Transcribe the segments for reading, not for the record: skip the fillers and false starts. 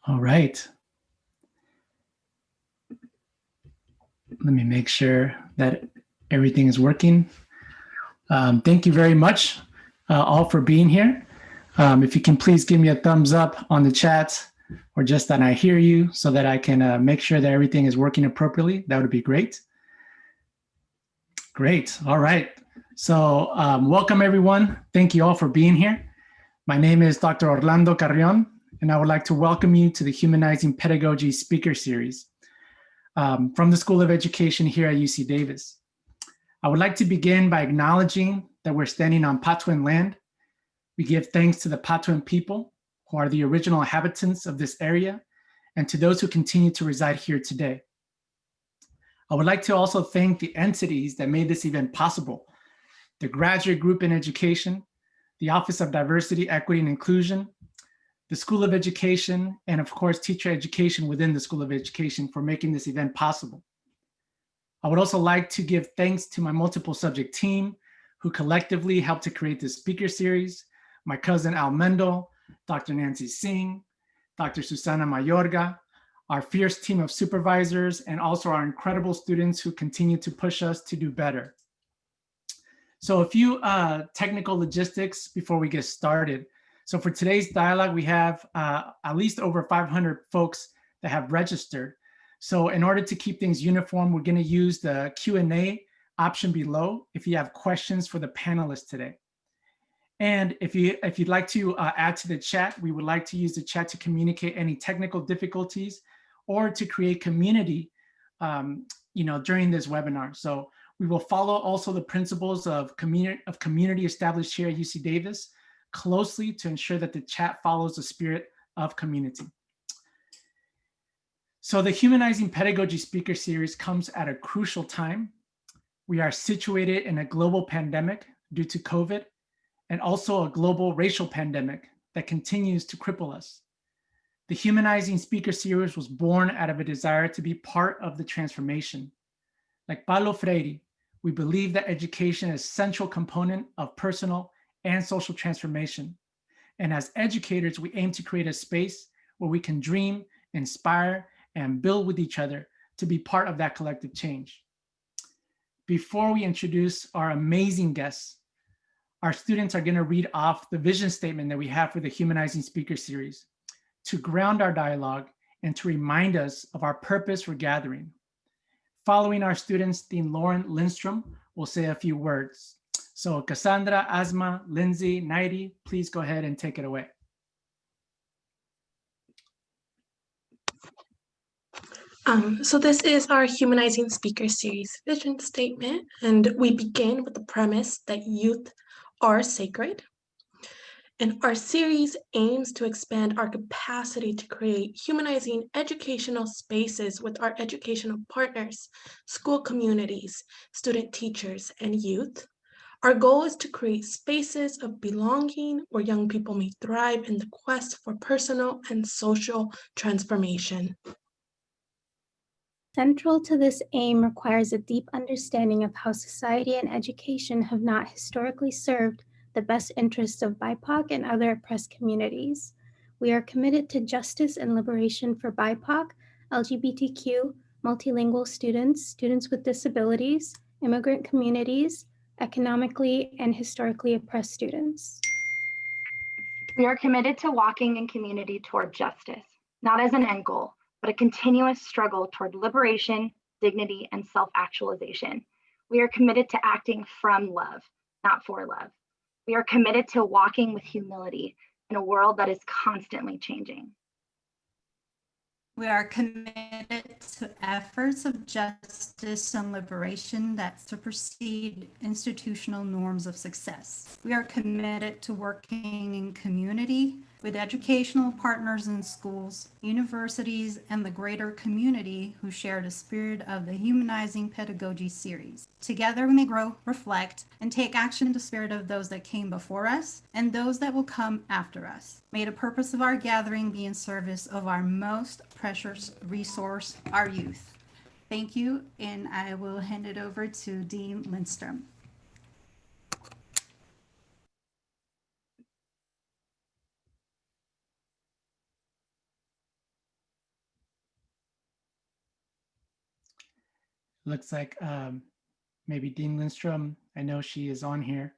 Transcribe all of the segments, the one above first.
All right. Let me make sure that everything is working. Thank you very much all for being here. If you can please give me a thumbs up on the chat or just that I hear you so that I can make sure that everything is working appropriately, that would be great. Great. All right. So welcome everyone. Thank you all for being here. My name is Dr. Orlando Carrion, and I would like to welcome you to the Humanizing Pedagogy Speaker Series from the School of Education here at UC Davis. I would like to begin by acknowledging that we're standing on Patwin land. We give thanks to the Patwin people, who are the original inhabitants of this area, and to those who continue to reside here today. I would like to also thank the entities that made this event possible: the Graduate Group in Education, the Office of Diversity, Equity, and Inclusion, the School of Education, and of course, teacher education within the School of Education for making this event possible. I would also like to give thanks to my multiple subject team who collectively helped to create this speaker series: my cousin Al Mendel, Dr. Nancy Singh, Dr. Susana Mayorga, our fierce team of supervisors, and also our incredible students who continue to push us to do better. So a few technical logistics before we get started. So for today's dialogue, we have at least over 500 folks that have registered. So in order to keep things uniform, we're gonna use the Q&A option below if you have questions for the panelists today. And if you'd like to add to the chat, we would like to use the chat to communicate any technical difficulties or to create community during this webinar. So we will follow also the principles of community established here at UC Davis closely to ensure that the chat follows the spirit of community. So the Humanizing Pedagogy Speaker Series comes at a crucial time. We are situated in a global pandemic due to COVID, and also a global racial pandemic that continues to cripple us. The Humanizing Speaker Series was born out of a desire to be part of the transformation. Like Paulo Freire, we believe that education is a central component of personal and social transformation. And as educators, we aim to create a space where we can dream, inspire, and build with each other to be part of that collective change. Before we introduce our amazing guests, our students are going to read off the vision statement that we have for the Humanizing Speaker Series to ground our dialogue and to remind us of our purpose for gathering. Following our students, Dean Lauren Lindstrom will say a few words. So Cassandra, Asma, Lindsay, Nairi, please go ahead and take it away. So this is our Humanizing Speaker Series vision statement, and we begin with the premise that youth are sacred. And our series aims to expand our capacity to create humanizing educational spaces with our educational partners, school communities, student teachers, and youth. Our goal is to create spaces of belonging where young people may thrive in the quest for personal and social transformation. Central to this aim requires a deep understanding of how society and education have not historically served the best interests of BIPOC and other oppressed communities. We are committed to justice and liberation for BIPOC, LGBTQ, multilingual students, students with disabilities, immigrant communities, economically and historically oppressed students. We are committed to walking in community toward justice, not as an end goal, but a continuous struggle toward liberation, dignity, and self-actualization. We are committed to acting from love, not for love. We are committed to walking with humility in a world that is constantly changing. We are committed to efforts of justice and liberation that supersede institutional norms of success. We are committed to working in community with educational partners in schools, universities, and the greater community who share the spirit of the Humanizing Pedagogy series. Together we may grow, reflect, and take action in the spirit of those that came before us and those that will come after us. May the purpose of our gathering be in service of our most precious resource, our youth. Thank you, and I will hand it over to Dean Lindstrom. looks like maybe Dean Lindstrom, I know she is on here.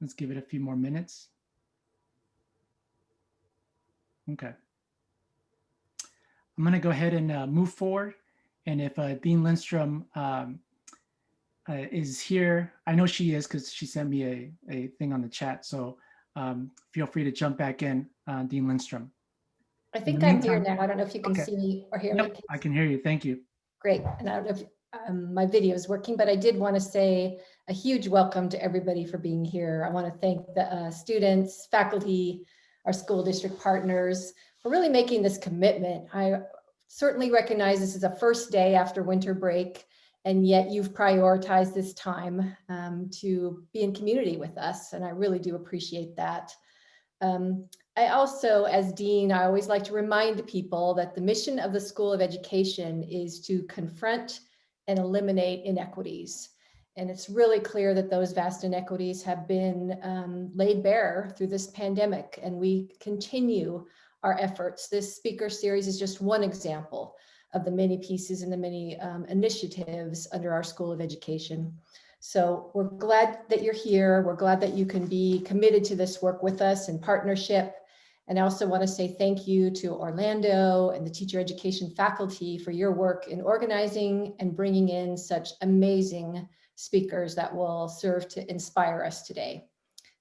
Let's give it a few more minutes. Okay. I'm gonna go ahead and move forward. And if Dean Lindstrom is here, I know she is because she sent me a thing on the chat. So feel free to jump back in, Dean Lindstrom. I think the I'm here meantime- now. I don't know if you can Okay. see me or hear me. Yep, I can hear you. Thank you. Great. And I don't know if my video is working, but I did want to say a huge welcome to everybody for being here. I want to thank the students, faculty, our school district partners for really making this commitment. I certainly recognize this is a first day after winter break, and yet you've prioritized this time to be in community with us. And I really do appreciate that. I also, as Dean, I always like to remind people that the mission of the School of Education is to confront and eliminate inequities. And it's really clear that those vast inequities have been laid bare through this pandemic, and we continue our efforts. This speaker series is just one example of the many pieces and the many initiatives under our School of Education. So we're glad that you're here. We're glad that you can be committed to this work with us in partnership. And I also want to say thank you to Orlando and the teacher education faculty for your work in organizing and bringing in such amazing speakers that will serve to inspire us today.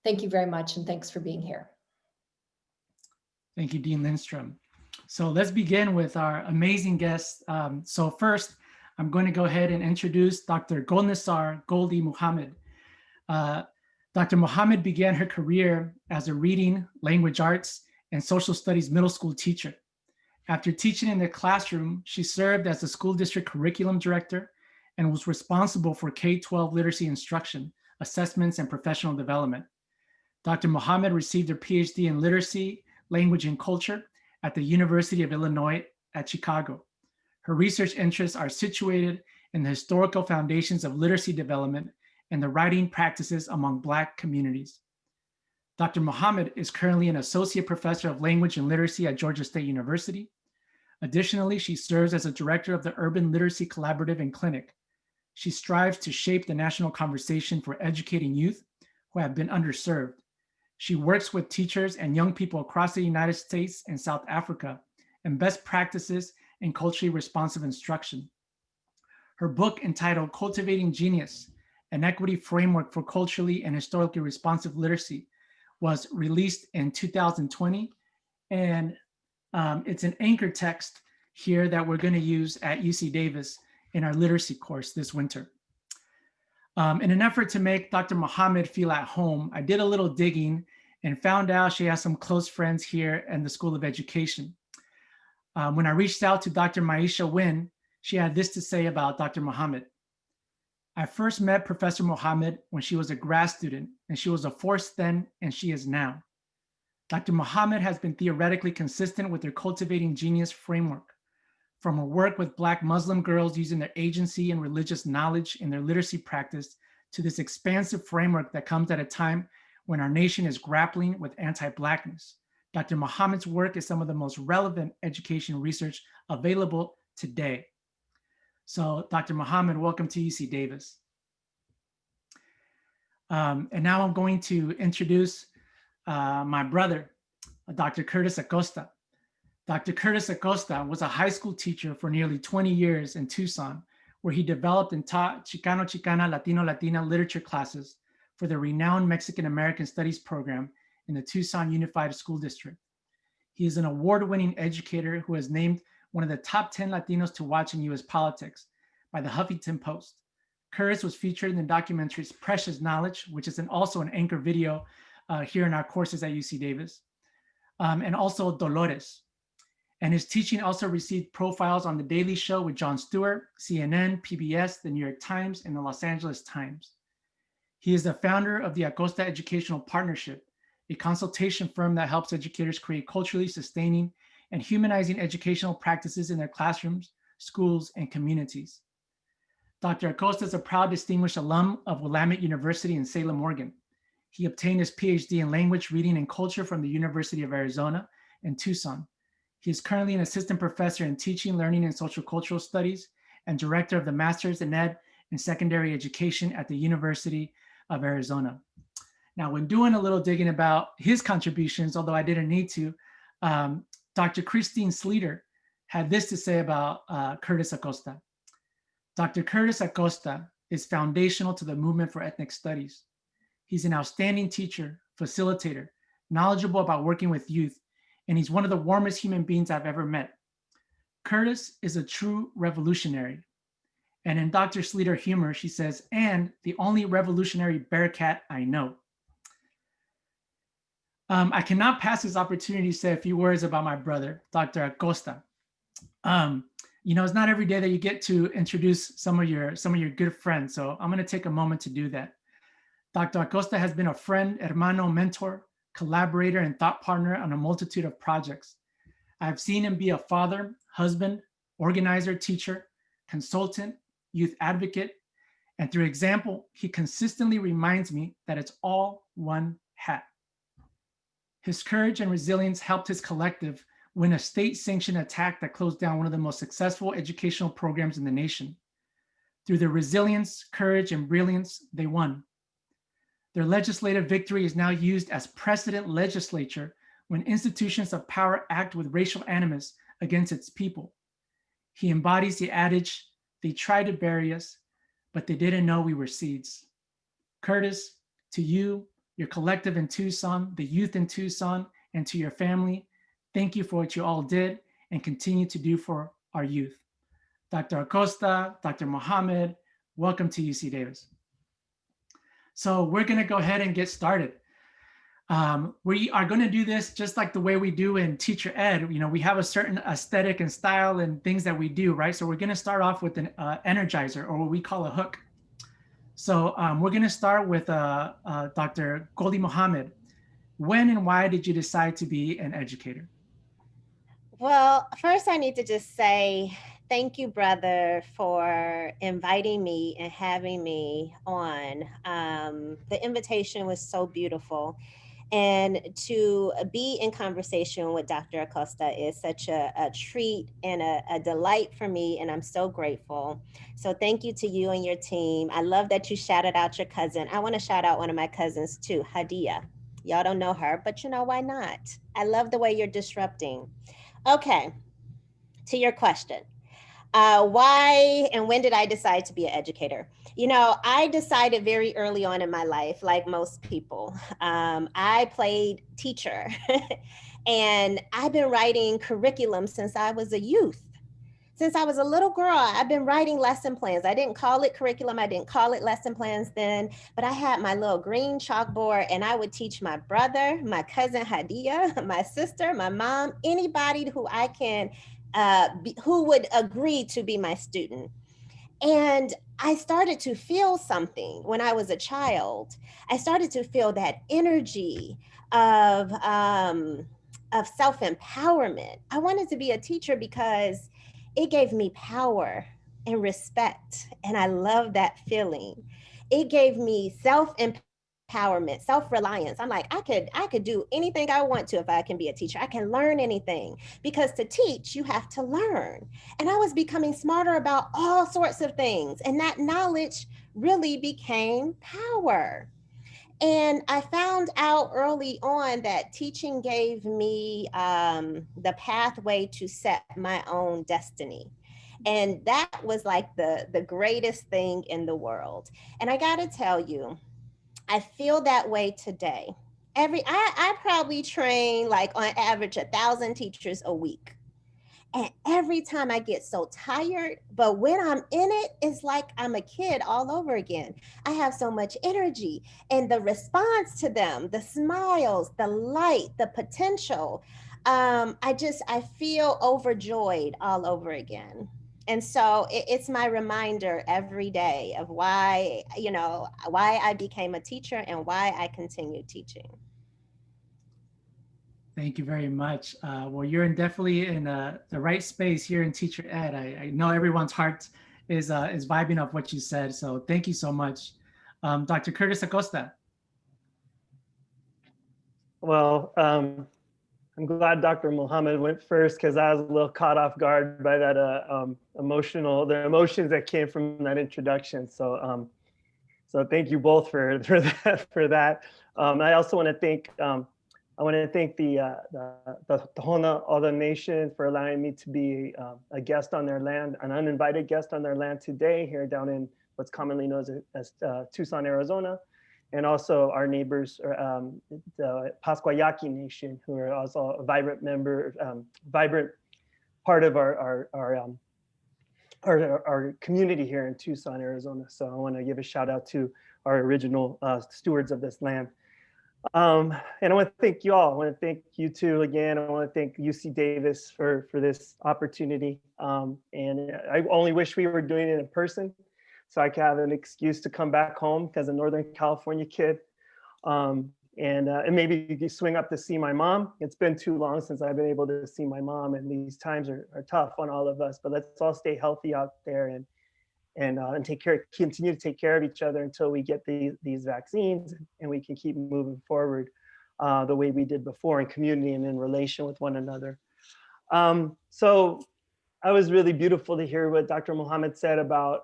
Thank you very much, and thanks for being here. Thank you, Dean Lindstrom. So let's begin with our amazing guests. So first, I'm going to go ahead and introduce Dr. Golnisar Goldie Muhammad. Dr. Muhammad began her career as a reading, language arts, and social studies middle school teacher. After teaching in the classroom, she served as the school district curriculum director and was responsible for K-12 literacy instruction, assessments, and professional development. Dr. Muhammad received her PhD in literacy, language, and culture at the University of Illinois at Chicago. Her research interests are situated in the historical foundations of literacy development and the writing practices among Black communities. Dr. Muhammad is currently an associate professor of language and literacy at Georgia State University. Additionally, she serves as a director of the Urban Literacy Collaborative and Clinic. She strives to shape the national conversation for educating youth who have been underserved. She works with teachers and young people across the United States and South Africa in best practices in culturally responsive instruction. Her book entitled Cultivating Genius, an Equity Framework for Culturally and Historically Responsive Literacy, was released in 2020. And it's an anchor text here that we're going to use at UC Davis in our literacy course this winter. In an effort to make Dr. Muhammad feel at home, I did a little digging and found out she has some close friends here in the School of Education. When I reached out to Dr. Maisha Wynn, she had this to say about Dr. Muhammad. I first met Professor Muhammad when she was a grad student, and she was a force then, and she is now. Dr. Muhammad has been theoretically consistent with her Cultivating Genius framework. From her work with Black Muslim girls using their agency and religious knowledge in their literacy practice to this expansive framework that comes at a time when our nation is grappling with anti-Blackness. Dr. Muhammad's work is some of the most relevant education research available today. So Dr. Muhammad, welcome to UC Davis. And now I'm going to introduce my brother, Dr. Curtis Acosta. Dr. Curtis Acosta was a high school teacher for nearly 20 years in Tucson, where he developed and taught Chicano, Chicana, Latino, Latina literature classes for the renowned Mexican American Studies program in the Tucson Unified School District. He is an award-winning educator who is named one of the top 10 Latinos to watch in US politics by the Huffington Post. Curtis was featured in the documentaries Precious Knowledge, which is also an anchor video here in our courses at UC Davis, and also Dolores. And his teaching also received profiles on The Daily Show with Jon Stewart, CNN, PBS, the New York Times, and the Los Angeles Times. He is the founder of the Acosta Educational Partnership, a consultation firm that helps educators create culturally sustaining and humanizing educational practices in their classrooms, schools, and communities. Dr. Acosta is a proud distinguished alum of Willamette University in Salem, Oregon. He obtained his PhD in language, reading, and culture from the University of Arizona in Tucson. He is currently an assistant professor in teaching, learning, and social cultural studies and director of the Masters in Ed and Secondary Education at the University of Arizona. Now, when doing a little digging about his contributions, although I didn't need to, Dr. Christine Sleeter had this to say about Curtis Acosta. Dr. Curtis Acosta is foundational to the movement for ethnic studies. He's an outstanding teacher, facilitator, knowledgeable about working with youth, and he's one of the warmest human beings I've ever met. Curtis is a true revolutionary. And in Dr. Sleeter humor, she says, and the only revolutionary Bearcat I know. I cannot pass this opportunity to say a few words about my brother, Dr. Acosta. You know, it's not every day that you get to introduce some of your good friends. So I'm going to take a moment to do that. Dr. Acosta has been a friend, hermano, mentor, collaborator, and thought partner on a multitude of projects. I've seen him be a father, husband, organizer, teacher, consultant, youth advocate, and through example, he consistently reminds me that it's all one hat. His courage and resilience helped his collective win a state-sanctioned attack that closed down one of the most successful educational programs in the nation. Through their resilience, courage, and brilliance, they won. Their legislative victory is now used as precedent legislature when institutions of power act with racial animus against its people. He embodies the adage, they tried to bury us, but they didn't know we were seeds. Curtis, to you, your collective in Tucson, the youth in Tucson, and to your family, thank you for what you all did and continue to do for our youth. Dr. Acosta, Dr. Mohammed, welcome to UC Davis. So we're gonna go ahead and get started. We are gonna do this just like the way we do in teacher ed. You know, we have a certain aesthetic and style and things that we do, right? So we're gonna start off with an energizer, or what we call a hook. So we're gonna start with Dr. Goldie Mohammed. When and why did you decide to be an educator? Well, first I need to just say thank you, brother, for inviting me and having me on. The invitation was so beautiful. And to be in conversation with Dr. Acosta is such a treat and a delight for me, and I'm so grateful. So thank you to you and your team. I love that you shouted out your cousin. I want to shout out one of my cousins too, Hadia. Y'all don't know her, but you know, why not? I love the way you're disrupting. Okay, to your question. Why and when did I decide to be an educator? You know, I decided very early on in my life, like most people. I played teacher and I've been writing curriculum since I was a youth. Since I was a little girl, I've been writing lesson plans. I didn't call it curriculum. I didn't call it lesson plans then, but I had my little green chalkboard and I would teach my brother, my cousin Hadia, my sister, my mom, anybody who I can who would agree to be my student. And I started to feel something when I was a child. I started to feel that energy of self-empowerment. I wanted to be a teacher because it gave me power and respect. And I love that feeling. It gave me self-empowerment, self-reliance. I'm like, I could do anything I want to if I can be a teacher. I can learn anything, because to teach, you have to learn. And I was becoming smarter about all sorts of things. And that knowledge really became power. And I found out early on that teaching gave me the pathway to set my own destiny. And that was like the greatest thing in the world. And I gotta tell you, I feel that way today. I probably train like on average 1,000 teachers a week. And every time I get so tired, but when I'm in it, it's like I'm a kid all over again. I have so much energy, and the response to them, the smiles, the light, the potential, I feel overjoyed all over again. And so it's my reminder every day of why I became a teacher and why I continue teaching. Thank you very much. Well, you're definitely in the right space here in teacher ed. I know everyone's heart is vibing off what you said. So thank you so much. Dr. Curtis Acosta. Well, I'm glad Dr. Muhammad went first because I was a little caught off guard by that the emotions that came from that introduction. So so thank you both for that. I also want to thank the Tohono O'odham Nation for allowing me to be a guest on their land, an uninvited guest on their land today here down in what's commonly known as Tucson, Arizona. And also our neighbors, the Pasquayaqui Nation, who are also a vibrant part of our community here in Tucson, Arizona. So I want to give a shout out to our original stewards of this land. And I want to thank you all. I want to thank you two again. I want to thank UC Davis for this opportunity. And I only wish we were doing it in person, so I could have an excuse to come back home as a Northern California kid. And maybe you can swing up to see my mom. It's been too long since I've been able to see my mom, and these times are tough on all of us, but let's all stay healthy out there and continue to take care of each other until we get these vaccines and we can keep moving forward the way we did before in community and in relation with one another. So I was really beautiful to hear what Dr. Muhammad said about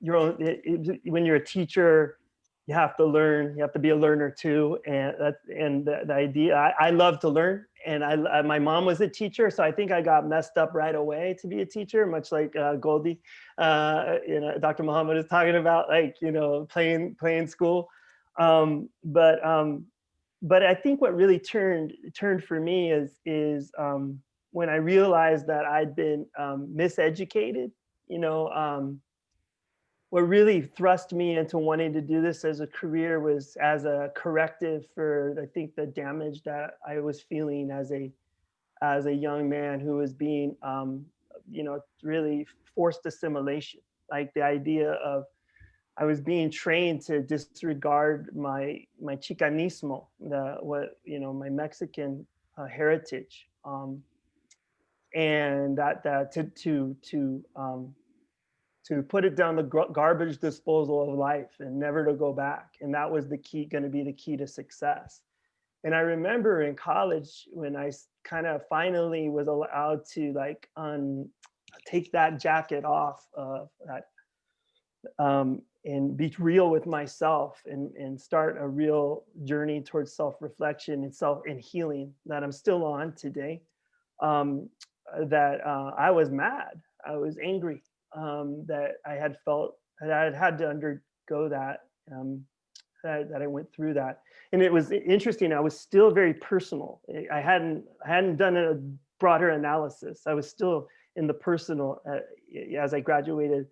your own, when you're a teacher, you have to learn, you have to be a learner too. And the idea, I love to learn. And my mom was a teacher, so I think I got messed up right away to be a teacher, much like Goldie, Dr. Muhammad is talking about, like, playing school. But I think what really turned for me is when I realized that I'd been miseducated. What really thrust me into wanting to do this as a career was as a corrective for, I think, the damage that I was feeling as a young man who was being, really forced assimilation. Like the idea of, I was being trained to disregard my Chicanismo, my Mexican heritage, and that to put it down the garbage disposal of life and never to go back. And that was going to be the key to success. And I remember in college when I kind of finally was allowed to take that jacket off of that and be real with myself and start a real journey towards self-reflection and healing that I'm still on today. I was mad, I was angry. That I had felt that I had to undergo that, that I went through that. And it was interesting, I was still very personal. I hadn't done a broader analysis. I was still in the personal as I graduated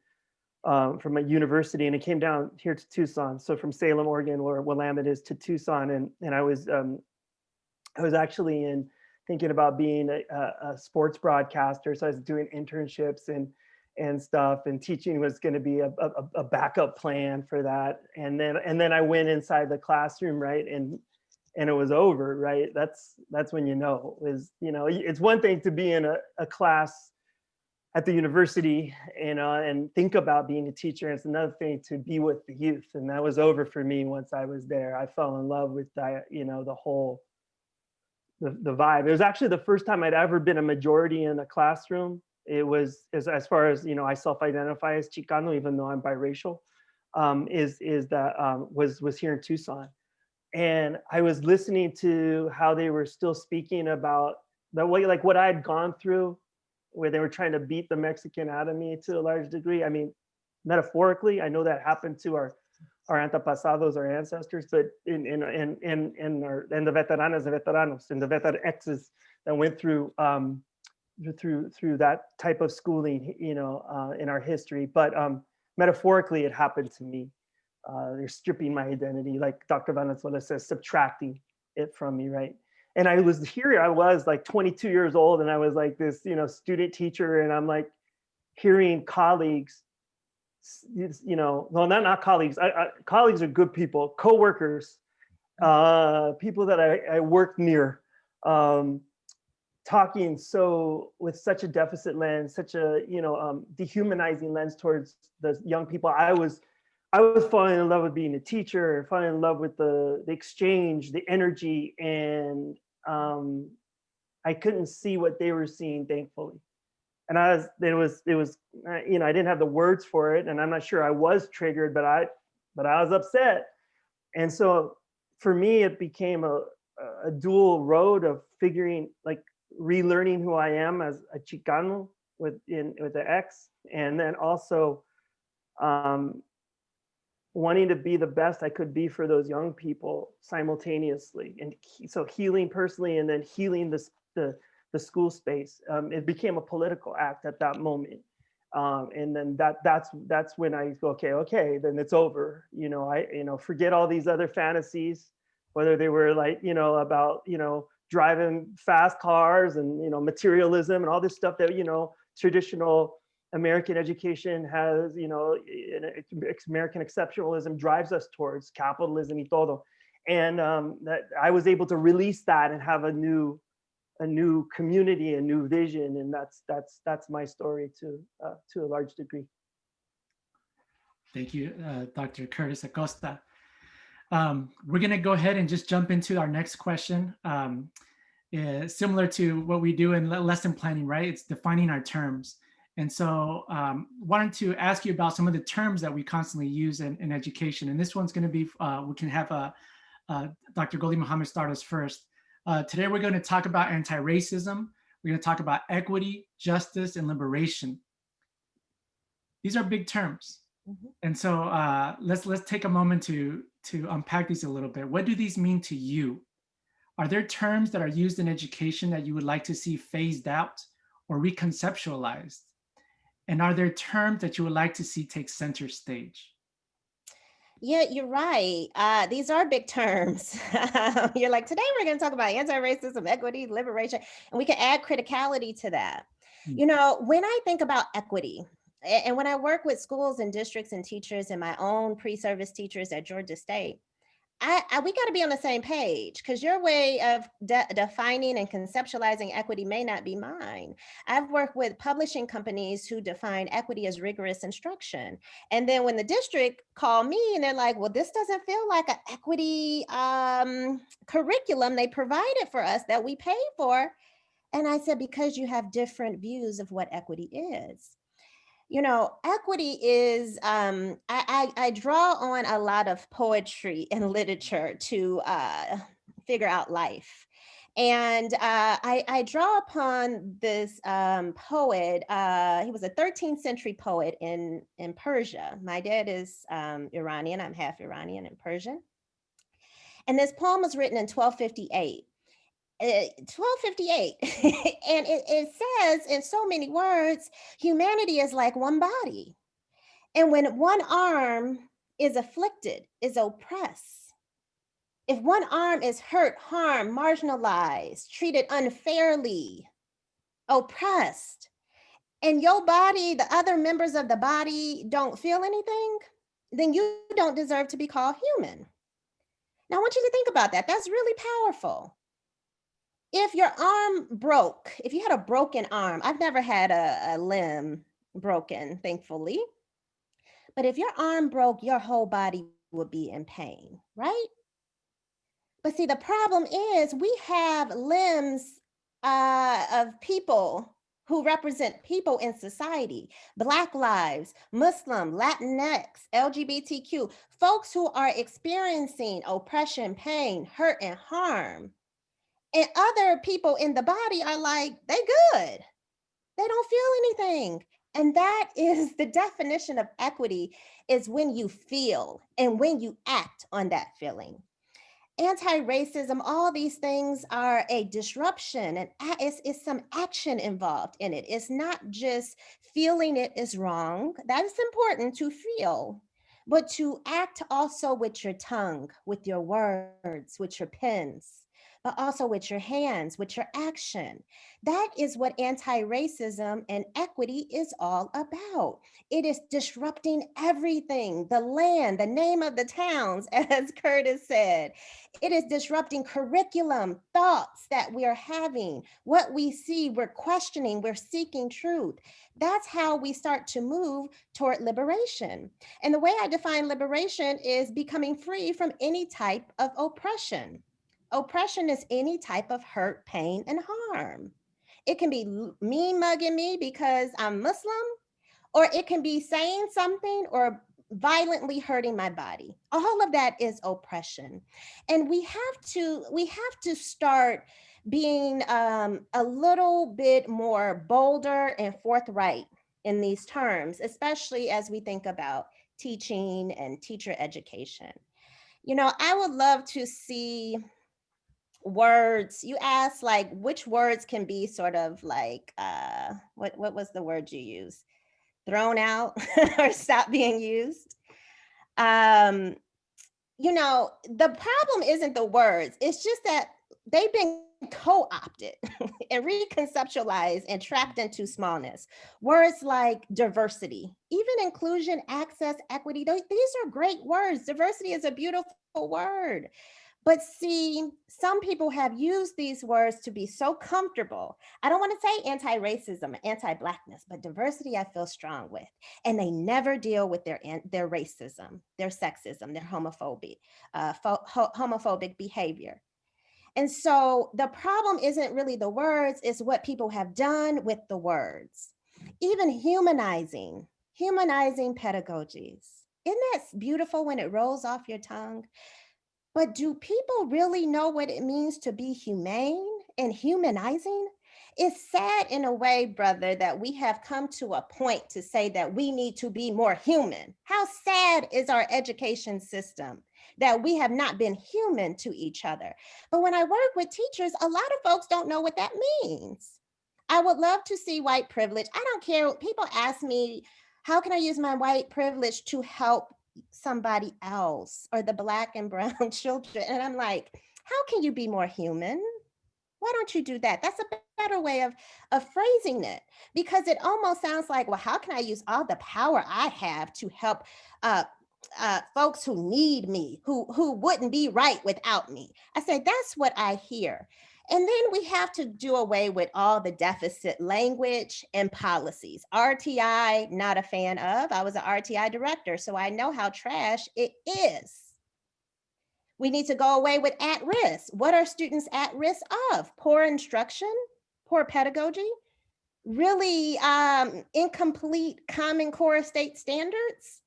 from a university, and it came down here to Tucson. So from Salem, Oregon, where Willamette is, to Tucson. And I was actually thinking about being a sports broadcaster. So I was doing internships and stuff, and teaching was going to be a backup plan for that. And then I went inside the classroom, right, and it was over, right. That's when it's one thing to be in a class at the university and think about being a teacher. It's another thing to be with the youth, and that was over for me once I was there. I fell in love with that, the whole the vibe. It was actually the first time I'd ever been a majority in a classroom. It was as far as I self-identify as Chicano, even though I'm biracial. Was here in Tucson, and I was listening to how they were still speaking about the way, like what I had gone through, where they were trying to beat the Mexican out of me to a large degree. I mean, metaphorically, I know that happened to our antepasados, our ancestors, but in the veteranas and veteranos and the veteran exes that went through that type of schooling, in our history. But metaphorically, it happened to me. They're stripping my identity, like Dr. Valenzuela says, subtracting it from me, right? And I was like 22 years old, and I was like this, student teacher, and I'm like hearing colleagues, well, not colleagues. Colleagues are good people, co-workers, people that I worked near, talking with such a deficit lens, such a dehumanizing lens towards the young people. I was falling in love with being a teacher, falling in love with the exchange, the energy, and I couldn't see what they were seeing, thankfully. And it was, you know, I didn't have the words for it, and I'm not sure I was triggered, but I was upset. And so for me, it became a dual road of figuring, like, relearning who I am as a Chicano with the X, and then also wanting to be the best I could be for those young people simultaneously. And so healing personally, and then healing the school space. It became a political act at that moment. And then that's when I go, okay, then it's over. You know, forget all these other fantasies, whether they were like, you know, about, you know, driving fast cars and, you know, materialism and all this stuff that, you know, traditional American education has, you know, American exceptionalism drives us towards, capitalism y todo. And that I was able to release that and have a new community, a new vision. And that's my story to a large degree. Thank you, Dr. Curtis Acosta. We're going to go ahead and just jump into our next question. Similar to what we do in lesson planning, right? It's defining our terms. And so wanted to ask you about some of the terms that we constantly use in education. And this one's going to be, we can have Dr. Gholdy Muhammad start us first. Today, we're going to talk about anti-racism. We're going to talk about equity, justice, and liberation. These are big terms. Mm-hmm. And so let's take a moment to unpack these a little bit. What do these mean to you? Are there terms that are used in education that you would like to see phased out or reconceptualized? And are there terms that you would like to see take center stage? Yeah, you're right. These are big terms. You're like, today we're going to talk about anti-racism, equity, liberation, and we can add criticality to that. Mm-hmm. You know, when I think about equity, and when I work with schools and districts and teachers and my own pre-service teachers at Georgia State, we got to be on the same page, because your way of defining and conceptualizing equity may not be mine. I've worked with publishing companies who define equity as rigorous instruction. And then when the district called me and they're like, well, this doesn't feel like an equity curriculum they provided for us that we paid for. And I said, because you have different views of what equity is. You know, equity is, I draw on a lot of poetry and literature to figure out life. And I draw upon this poet. He was a 13th century poet in Persia. My dad is Iranian. I'm half Iranian and Persian. And this poem was written in 1258. 1258. And it says in so many words, humanity is like one body. And when one arm is afflicted, is oppressed, if one arm is hurt, harmed, marginalized, treated unfairly, oppressed, and your body, the other members of the body don't feel anything, then you don't deserve to be called human. Now I want you to think about that. That's really powerful. If your arm broke, if you had a broken arm, I've never had a limb broken, thankfully. But if your arm broke, your whole body would be in pain, right? But see, the problem is we have limbs of people who represent people in society, Black lives, Muslim, Latinx, LGBTQ, folks who are experiencing oppression, pain, hurt, and harm. And other people in the body are like, they good. They don't feel anything. And that is the definition of equity, is when you feel and when you act on that feeling. Anti-racism, all these things are a disruption, and it's some action involved in it. It's not just feeling it is wrong. That is important to feel, but to act also with your tongue, with your words, with your pens, but also with your hands, with your action. That is what anti-racism and equity is all about. It is disrupting everything, the land, the name of the towns, as Curtis said. It is disrupting curriculum, thoughts that we are having, what we see, we're questioning, we're seeking truth. That's how we start to move toward liberation. And the way I define liberation is becoming free from any type of oppression. Oppression is any type of hurt, pain, and harm. It can be mean mugging me because I'm Muslim, or it can be saying something or violently hurting my body. All of that is oppression. And we have to start being a little bit more bolder and forthright in these terms, especially as we think about teaching and teacher education. You know, I would love to see words. You asked like which words can be sort of like what was the word you used? Thrown out or stop being used. You know, the problem isn't the words. It's just that they've been co-opted and reconceptualized and trapped into smallness. Words like diversity, even inclusion, access, equity, these are great words. Diversity is a beautiful word. But see, some people have used these words to be so comfortable. I don't want to say anti-racism, anti-Blackness, but diversity I feel strong with. And they never deal with their racism, their sexism, their homophobic behavior. And so the problem isn't really the words, it's what people have done with the words. Even humanizing pedagogies. Isn't that beautiful when it rolls off your tongue? But do people really know what it means to be humane and humanizing? It's sad in a way, brother, that we have come to a point to say that we need to be more human. How sad is our education system that we have not been human to each other? But when I work with teachers, a lot of folks don't know what that means. I would love to see white privilege. I don't care. People ask me, how can I use my white privilege to help somebody else or the Black and brown children? And I'm like, how can you be more human? Why don't you do that? That's a better way of phrasing it, because it almost sounds like, well, how can I use all the power I have to help folks who need me, who wouldn't be right without me? I say, that's what I hear. And then we have to do away with all the deficit language and policies. RTI, not a fan of. I was an RTI director, so I know how trash it is. We need to go away with at risk. What are students at risk of? Poor instruction, poor pedagogy, really incomplete Common Core state standards.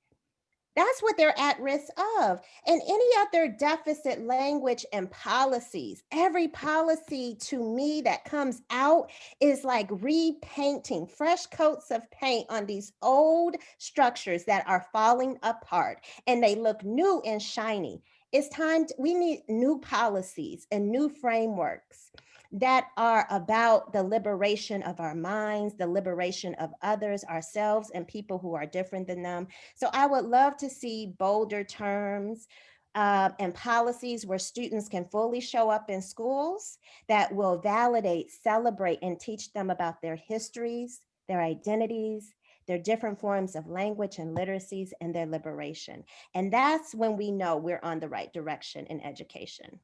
That's what they're at risk of. And any other deficit language and policies, every policy to me that comes out is like repainting fresh coats of paint on these old structures that are falling apart, and they look new and shiny. It's time we need new policies and new frameworks that are about the liberation of our minds, the liberation of others, ourselves, and people who are different than them. So I would love to see bolder terms and policies where students can fully show up in schools that will validate, celebrate, and teach them about their histories, their identities, their different forms of language and literacies, and their liberation. And that's when we know we're on the right direction in education.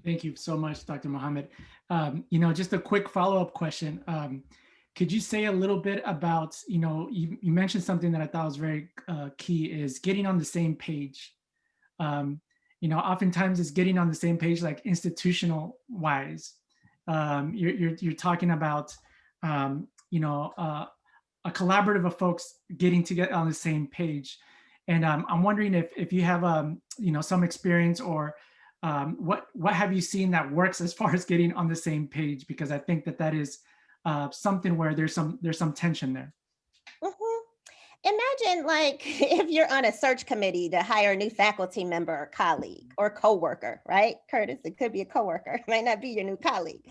Thank you so much, Dr. Mohammed. You know, just a quick follow-up question. Could you say a little bit about, you know, you mentioned something that I thought was very key, is getting on the same page. You know, oftentimes it's getting on the same page, like institutional wise. You're talking about, you know, a collaborative of folks getting together on the same page. And I'm wondering if you have, you know, some experience or what have you seen that works as far as getting on the same page? Because I think that is something where there's some tension there. Mm-hmm. Imagine like if you're on a search committee to hire a new faculty member or colleague or coworker, right? Curtis, it could be a coworker, it might not be your new colleague.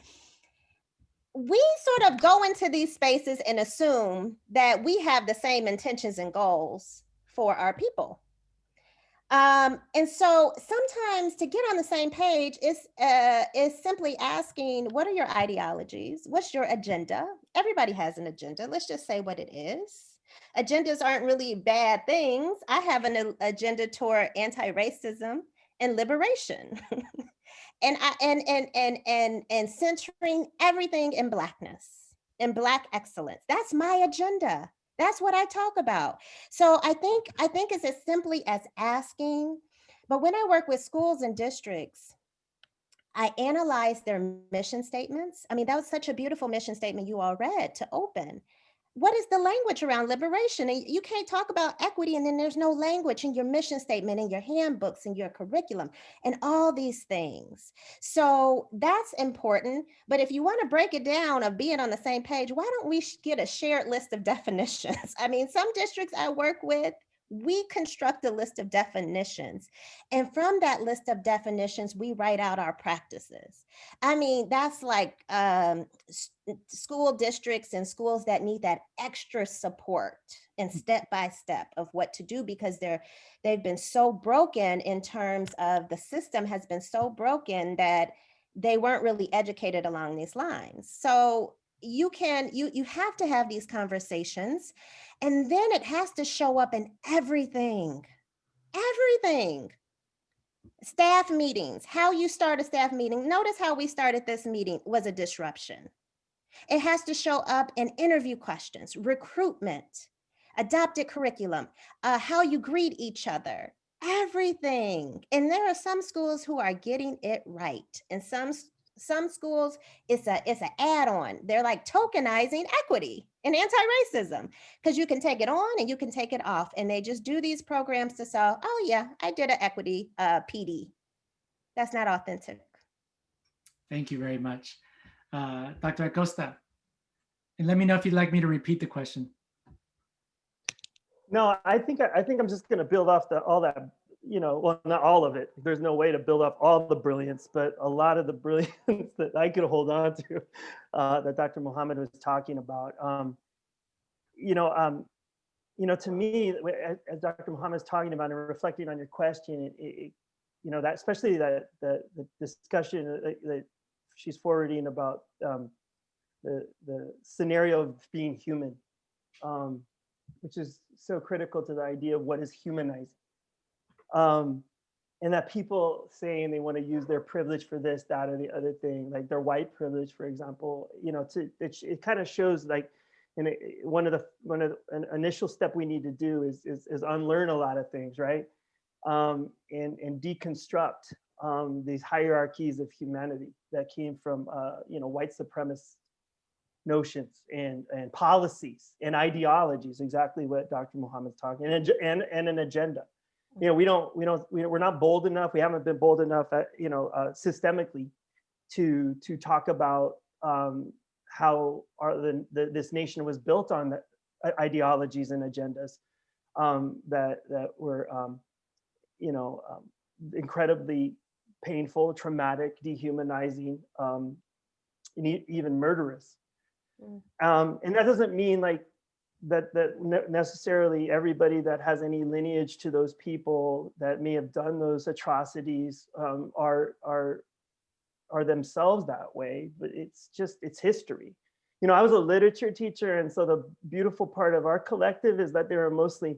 We sort of go into these spaces and assume that we have the same intentions and goals for our people. And so sometimes to get on the same page is simply asking, what are your ideologies? What's your agenda? Everybody has an agenda. Let's just say what it is. Agendas aren't really bad things. I have an agenda toward anti-racism and liberation. and centering everything in Blackness and Black excellence. That's my agenda. That's what I talk about. So I think it's as simply as asking, But when I work with schools and districts, I analyze their mission statements. I mean, that was such a beautiful mission statement you all read to open. What is the language around liberation? And you can't talk about equity and then there's no language in your mission statement, in your handbooks, in your curriculum, and all these things. So that's important. But if you want to break it down of being on the same page, why don't we get a shared list of definitions? I mean, some districts I work with, we construct a list of definitions. And from that list of definitions, we write out our practices. I mean, that's like school districts and schools that need that extra support and step by step of what to do, because they've been so broken in terms of the system has been so broken that they weren't really educated along these lines. So you have to have these conversations, and then it has to show up in everything. Staff meetings, how you start a staff meeting. Notice how we started this meeting was a disruption. It has to show up in interview questions, recruitment, adopted curriculum, how you greet each other, everything. And there are some schools who are getting it right, and some schools it's an add-on. They're like tokenizing equity and anti-racism, because you can take it on and you can take it off, and they just do these programs to say, oh yeah, I did an equity PD. That's not authentic. Thank you very much. Dr. Acosta, and let me know if you'd like me to repeat the question. No, I think I'm just going to build off all that, well, not all of it. There's no way to build up all the brilliance, but a lot of the brilliance that I could hold on to that Dr. Mohammed was talking about. To me, as Dr. Mohammed is talking about and reflecting on your question, that especially the discussion that she's forwarding about the scenario of being human, which is so critical to the idea of what is humanizing. And that people saying they want to use their privilege for this, that, or the other thing, like their white privilege, for example, it kind of shows like, an initial step we need to do is unlearn a lot of things, right? And deconstruct these hierarchies of humanity that came from white supremacist notions and policies and ideologies, exactly what Dr. Mohammed's talking, and an agenda. We're not bold enough. We haven't been bold enough, systemically, to talk about how this nation was built on the ideologies and agendas that were, incredibly painful, traumatic, dehumanizing, and even murderous. And that doesn't mean like that necessarily everybody that has any lineage to those people that may have done those atrocities are themselves that way, but it's history. I was a literature teacher, and so the beautiful part of our collective is that there are mostly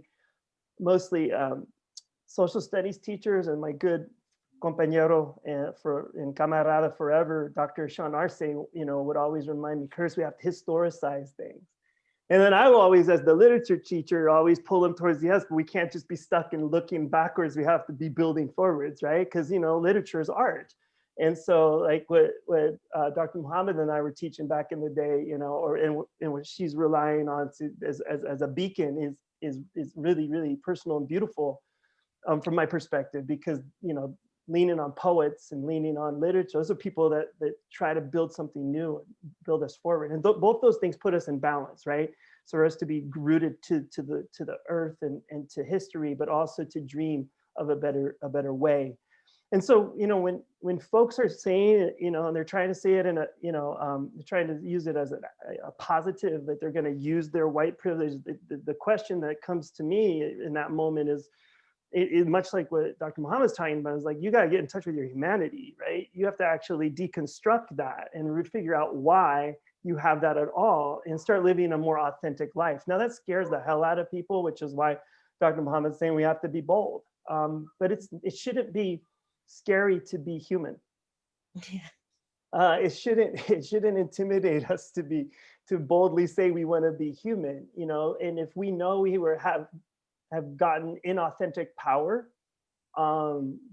social studies teachers, and my good compañero in Camarada forever, Dr. Sean Arce, would always remind me, Curtis, we have to historicize things. And then I will always, as the literature teacher, always pull them towards the yes, but we can't just be stuck in looking backwards. We have to be building forwards, right? Because, literature is art. And so like what Dr. Mohammed and I were teaching back in the day, and what she's relying on as a beacon is really, really personal and beautiful from my perspective, because, leaning on poets and leaning on literature, those are people that try to build something new, build us forward. And both those things put us in balance, right? So for us to be rooted to the earth and to history, but also to dream of a better way. And so, when folks are saying it, and they're trying to say it in a, they're trying to use it as a positive, that they're going to use their white privilege, the question that comes to me in that moment is, it much like what Dr. Mohammed is talking about, is like, you got to get in touch with your humanity, right? You have to actually deconstruct that and figure out why you have that at all, and start living a more authentic life. Now that scares the hell out of people, which is why Dr. Mohammed is saying we have to be bold. But it shouldn't be scary to be human. It shouldn't intimidate us to boldly say we want to be human, and if we know we have gotten inauthentic power,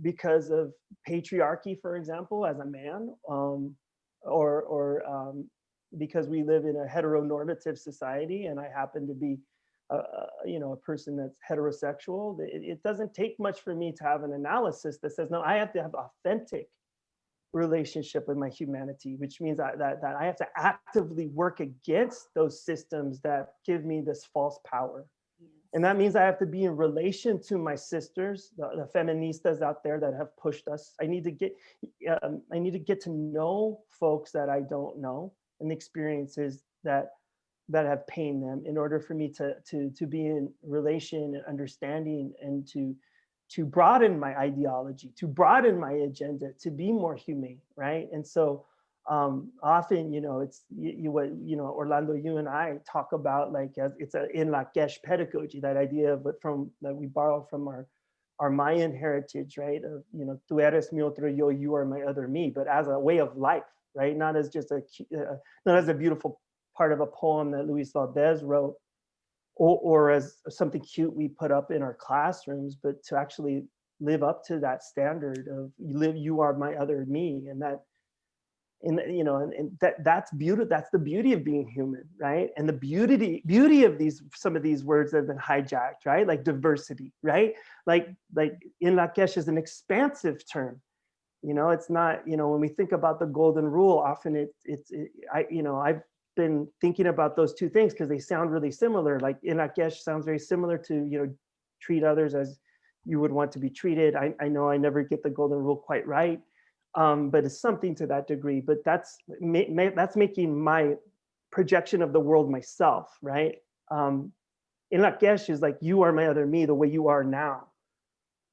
because of patriarchy, for example, as a man, or because we live in a heteronormative society, and I happen to be, a person that's heterosexual. It doesn't take much for me to have an analysis that says, no, I have to have authentic relationship with my humanity, which means that I have to actively work against those systems that give me this false power. And that means I have to be in relation to my sisters, the feministas out there that have pushed us. I need to get to know folks that I don't know, and the experiences that have pained them, in order for me to be in relation and understanding, and to broaden my ideology, to broaden my agenda, to be more humane, right? And so often, it's what Orlando, you and I talk about, like, as it's a in Lak'ech pedagogy, that idea of that we borrow from our Mayan heritage, right? Of, tú eres mi otro yo, you are my other me, but as a way of life, right? Not as just not as a beautiful part of a poem that Luis Valdez wrote, or as something cute we put up in our classrooms, but to actually live up to that standard of you are my other me, and that, that's beauty. That's the beauty of being human, right? And the beauty of some of these words that have been hijacked, right? Like diversity, right? Like in Lak'ech is an expansive term. It's not, when we think about the golden rule, often I've been thinking about those two things because they sound really similar. Like in Lak'ech sounds very similar to, treat others as you would want to be treated. I know I never get the golden rule quite right, but it's something to that degree. But that's making my projection of the world myself, right? In Lak'ech is like, you are my other me, the way you are now.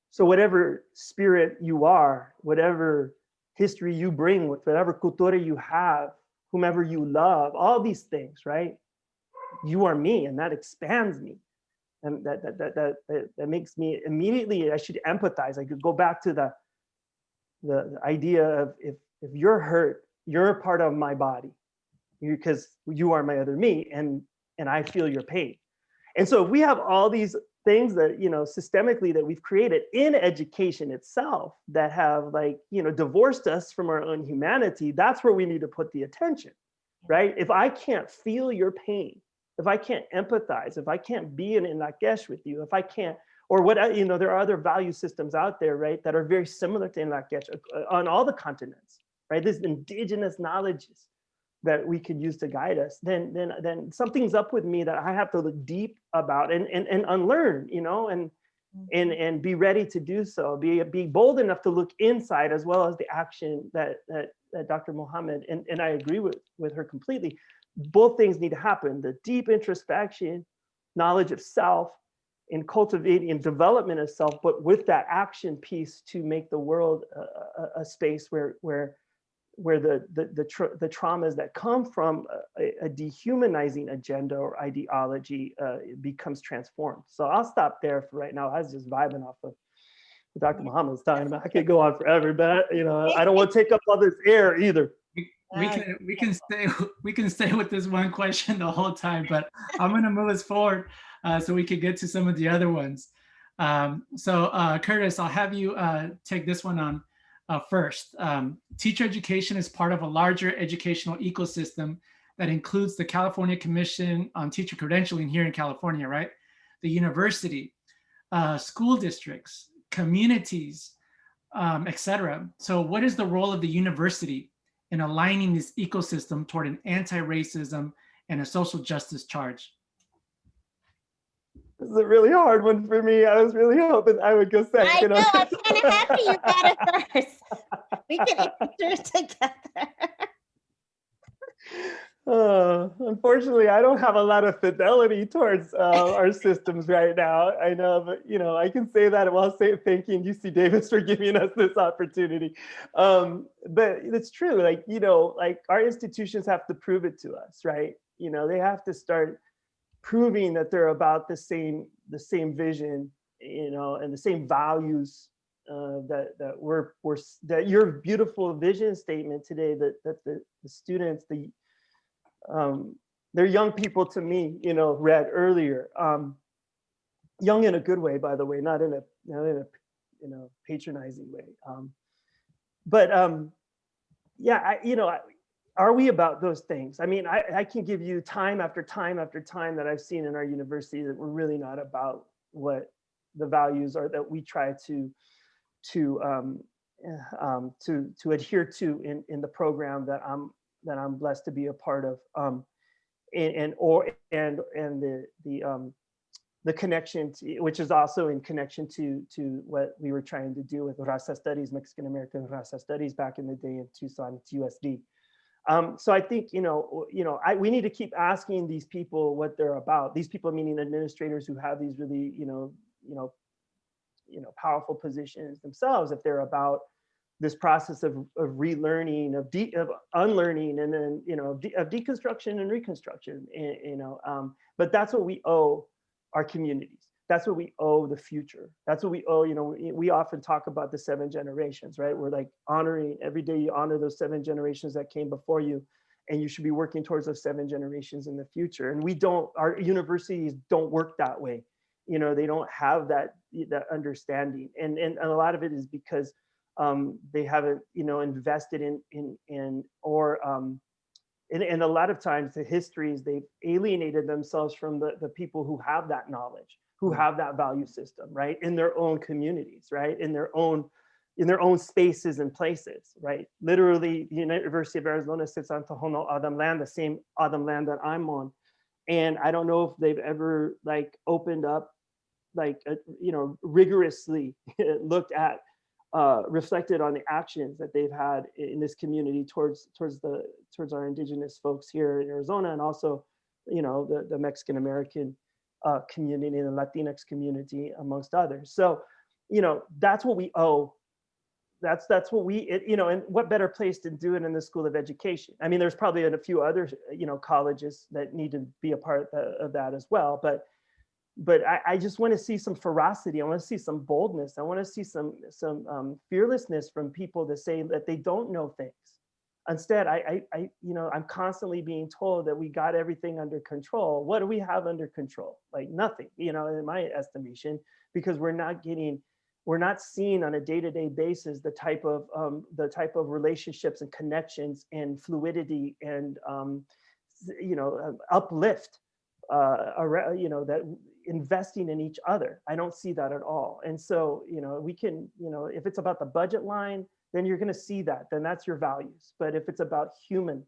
So whatever spirit you are, whatever history you bring, with whatever cultura you have, whomever you love, all these things, right? You are me, and that expands me. And that makes me immediately, I should empathize. I could go back to the idea of, if you're hurt, you're a part of my body, because you are my other me, and I feel your pain. And so if we have all these things that, systemically, that we've created in education itself, that have, like, divorced us from our own humanity, that's where we need to put the attention, right? If I can't feel your pain, if I can't empathize, if I can't be in Lak'ech with you, if I can't, or what, there are other value systems out there, right, that are very similar to Lak'ech on all the continents, right? There's indigenous knowledges that we could use to guide us, then something's up with me that I have to look deep about and unlearn, and be ready to do so. Be bold enough to look inside, as well as the action that Dr. Mohammed, and I agree with her completely. Both things need to happen: the deep introspection, knowledge of self, and cultivating and development of self, but with that action piece to make the world a space where the traumas that come from a dehumanizing agenda or ideology becomes transformed. So I'll stop there for right now. I was just vibing off of what Dr. Muhammad was talking about. I could go on forever, but I don't want to take up all this air either. We can stay with this one question the whole time, but I'm going to move us forward so we can get to some of the other ones. So Curtis, I'll have you take this one on. First, teacher education is part of a larger educational ecosystem that includes the California Commission on Teacher Credentialing here in California, right? The university, school districts, communities, etc. So what is the role of the university in aligning this ecosystem toward an anti-racism and a social justice charge? This is a really hard one for me. I was really hoping I would go second. I know, I'm kind of happy you got it first. We can answer together. Unfortunately, I don't have a lot of fidelity towards our systems right now. I know, but I can say that while thanking UC Davis for giving us this opportunity. But it's true, like our institutions have to prove it to us, right? They have to start proving that they're about the same vision, and the same values that your beautiful vision statement today, that the students, they're young people to me, read earlier. Young in a good way, by the way, not in a in a patronizing way. But yeah, are we about those things? I mean, I can give you time after time after time that I've seen in our university that we're really not about what the values are that we try to adhere to in the program that I'm blessed to be a part of, and the connection to, which is also in connection to what we were trying to do with Raza Studies, Mexican American Raza Studies back in the day in Tucson, USD. So I think we need to keep asking these people what they're about. These people, meaning administrators who have these really powerful positions themselves, if they're about this process of relearning, of unlearning, and then of deconstruction and reconstruction. But that's what we owe our communities. That's what we owe the future. That's what we owe. We often talk about the 7 generations, right? We're like honoring every day. You honor those 7 generations that came before you, and you should be working towards those 7 generations in the future. And we don't. Our universities don't work that way. They don't have that understanding, and a lot of it is because they haven't invested in and a lot of times the histories, they've alienated themselves from the people who have that knowledge, who have that value system, right, in their own communities, right, in their own spaces and places, right. Literally, the University of Arizona sits on Tohono O'odham land, the same O'odham land that I'm on, and I don't know if they've ever opened up, rigorously looked at, reflected on the actions that they've had in this community towards our indigenous folks here in Arizona, and also, the Mexican American community and the Latinx community, amongst others. So, that's what we owe. That's what we, and what better place to do it in the School of Education? I mean, there's probably a few other, colleges that need to be a part of that as well, but I just want to see some ferocity. I want to see some boldness. I want to see some fearlessness from people to say that they don't know things. Instead, I'm constantly being told that we got everything under control. What do we have under control? Like nothing, in my estimation, because we're not seeing on a day-to-day basis the type of relationships and connections and fluidity and uplift, that investing in each other. I don't see that at all. And so, we can, if it's about the budget line, then you're going to see that, then that's your values. But if it's about human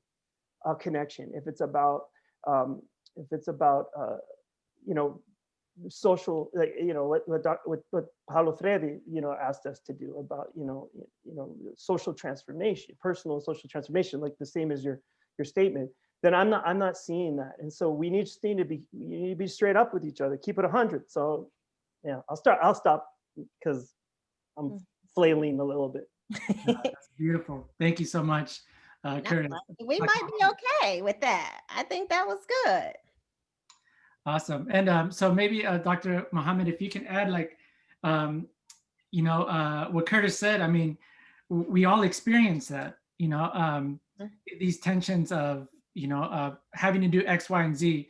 connection, if it's about social, what Paulo Freire, asked us to do about, social transformation, personal social transformation, like the same as your statement, then I'm not seeing that. And so we need to be straight up with each other, keep it 100. So yeah, I'll stop because I'm flailing a little bit. That's beautiful. Thank you so much, Curtis. We might be okay with that. I think that was good. Awesome. And so maybe Dr. Mohammed, if you can add what Curtis said, I mean, we all experience that, these tensions of, having to do X, Y, and Z.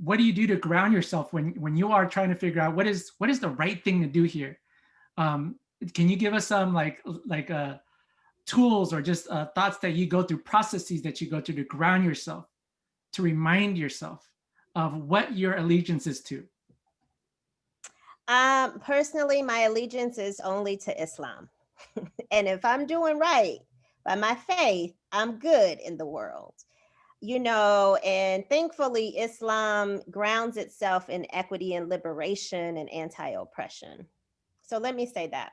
What do you do to ground yourself when you are trying to figure out what is the right thing to do here? Can you give us some tools or just thoughts that you go through, processes that you go through to ground yourself, to remind yourself of what your allegiance is to? Personally, my allegiance is only to Islam. And if I'm doing right by my faith, I'm good in the world. And thankfully, Islam grounds itself in equity and liberation and anti-oppression. So let me say that.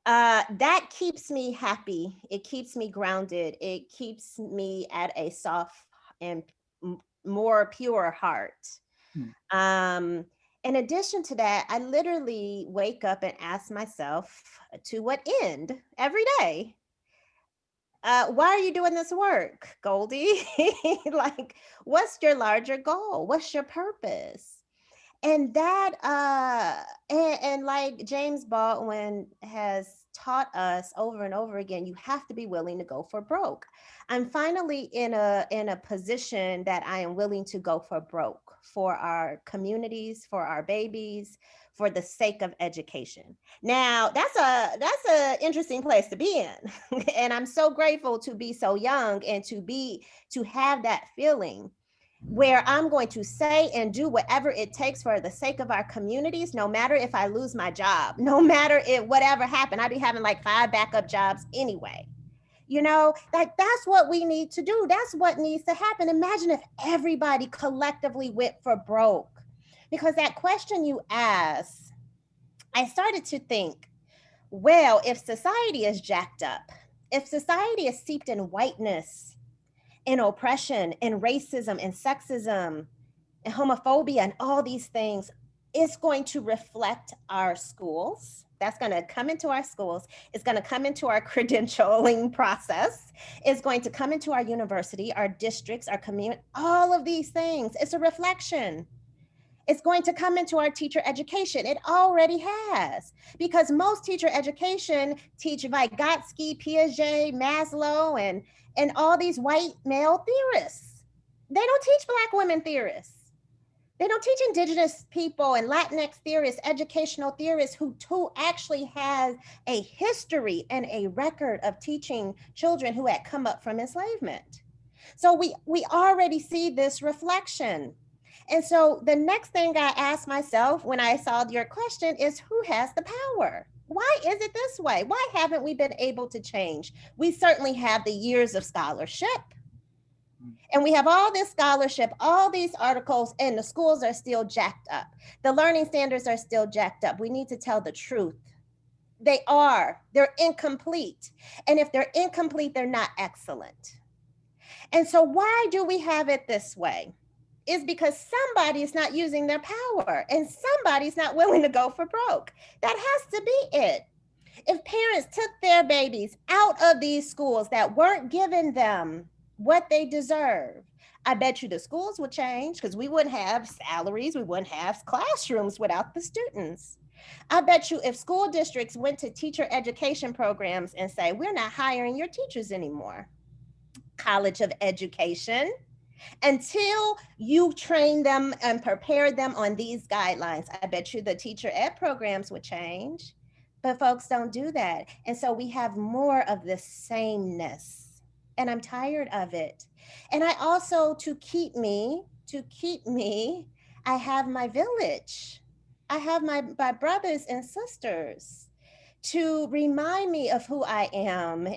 That keeps me happy. It keeps me grounded. It keeps me at a soft and more pure heart. In addition to that, I literally wake up and ask myself, to what end every day? Why are you doing this work, Goldie? What's your larger goal? What's your purpose? And that, and like James Baldwin has taught us over and over again, you have to be willing to go for broke. I'm finally in a position that I am willing to go for broke for our communities, for our babies, for the sake of education. Now, that's a interesting place to be in. And I'm so grateful to be so young and to have that feeling where I'm going to say and do whatever it takes for the sake of our communities, no matter if I lose my job, no matter if whatever happened. I'd be having like 5 backup jobs anyway. You know, like that's what we need to do. That's what needs to happen. Imagine if everybody collectively went for broke. Because that question you asked, I started to think, well, if society is jacked up, if society is steeped in whiteness, in oppression, in racism, and sexism, and homophobia, and all these things, it's going to reflect our schools. That's going to come into our schools. It's going to come into our credentialing process. It's going to come into our university, our districts, our community, all of these things. It's a reflection. It's going to come into our teacher education. It already has, because most teacher education teach Vygotsky, Piaget, Maslow, and all these white male theorists. They don't teach Black women theorists. They don't teach Indigenous people and Latinx theorists, educational theorists who actually has a history and a record of teaching children who had come up from enslavement. So we already see this reflection. And so the next thing I asked myself when I saw your question is, who has the power? Why is it this way? Why haven't we been able to change? We certainly have the years of scholarship. And we have all this scholarship, all these articles, and the schools are still jacked up. The learning standards are still jacked up. We need to tell the truth. They're incomplete. And if they're incomplete, they're not excellent. And so why do we have it this way? Is because somebody is not using their power and somebody's not willing to go for broke. That has to be it. If parents took their babies out of these schools that weren't giving them what they deserve, I bet you the schools would change, because we wouldn't have salaries, we wouldn't have classrooms without the students. I bet you if school districts went to teacher education programs and say, we're not hiring your teachers anymore, College of Education, until you train them and prepare them on these guidelines, I bet you the teacher ed programs would change. But folks don't do that. And so we have more of this sameness. And I'm tired of it. And I also, to keep me, I have my village. I have my brothers and sisters to remind me of who I am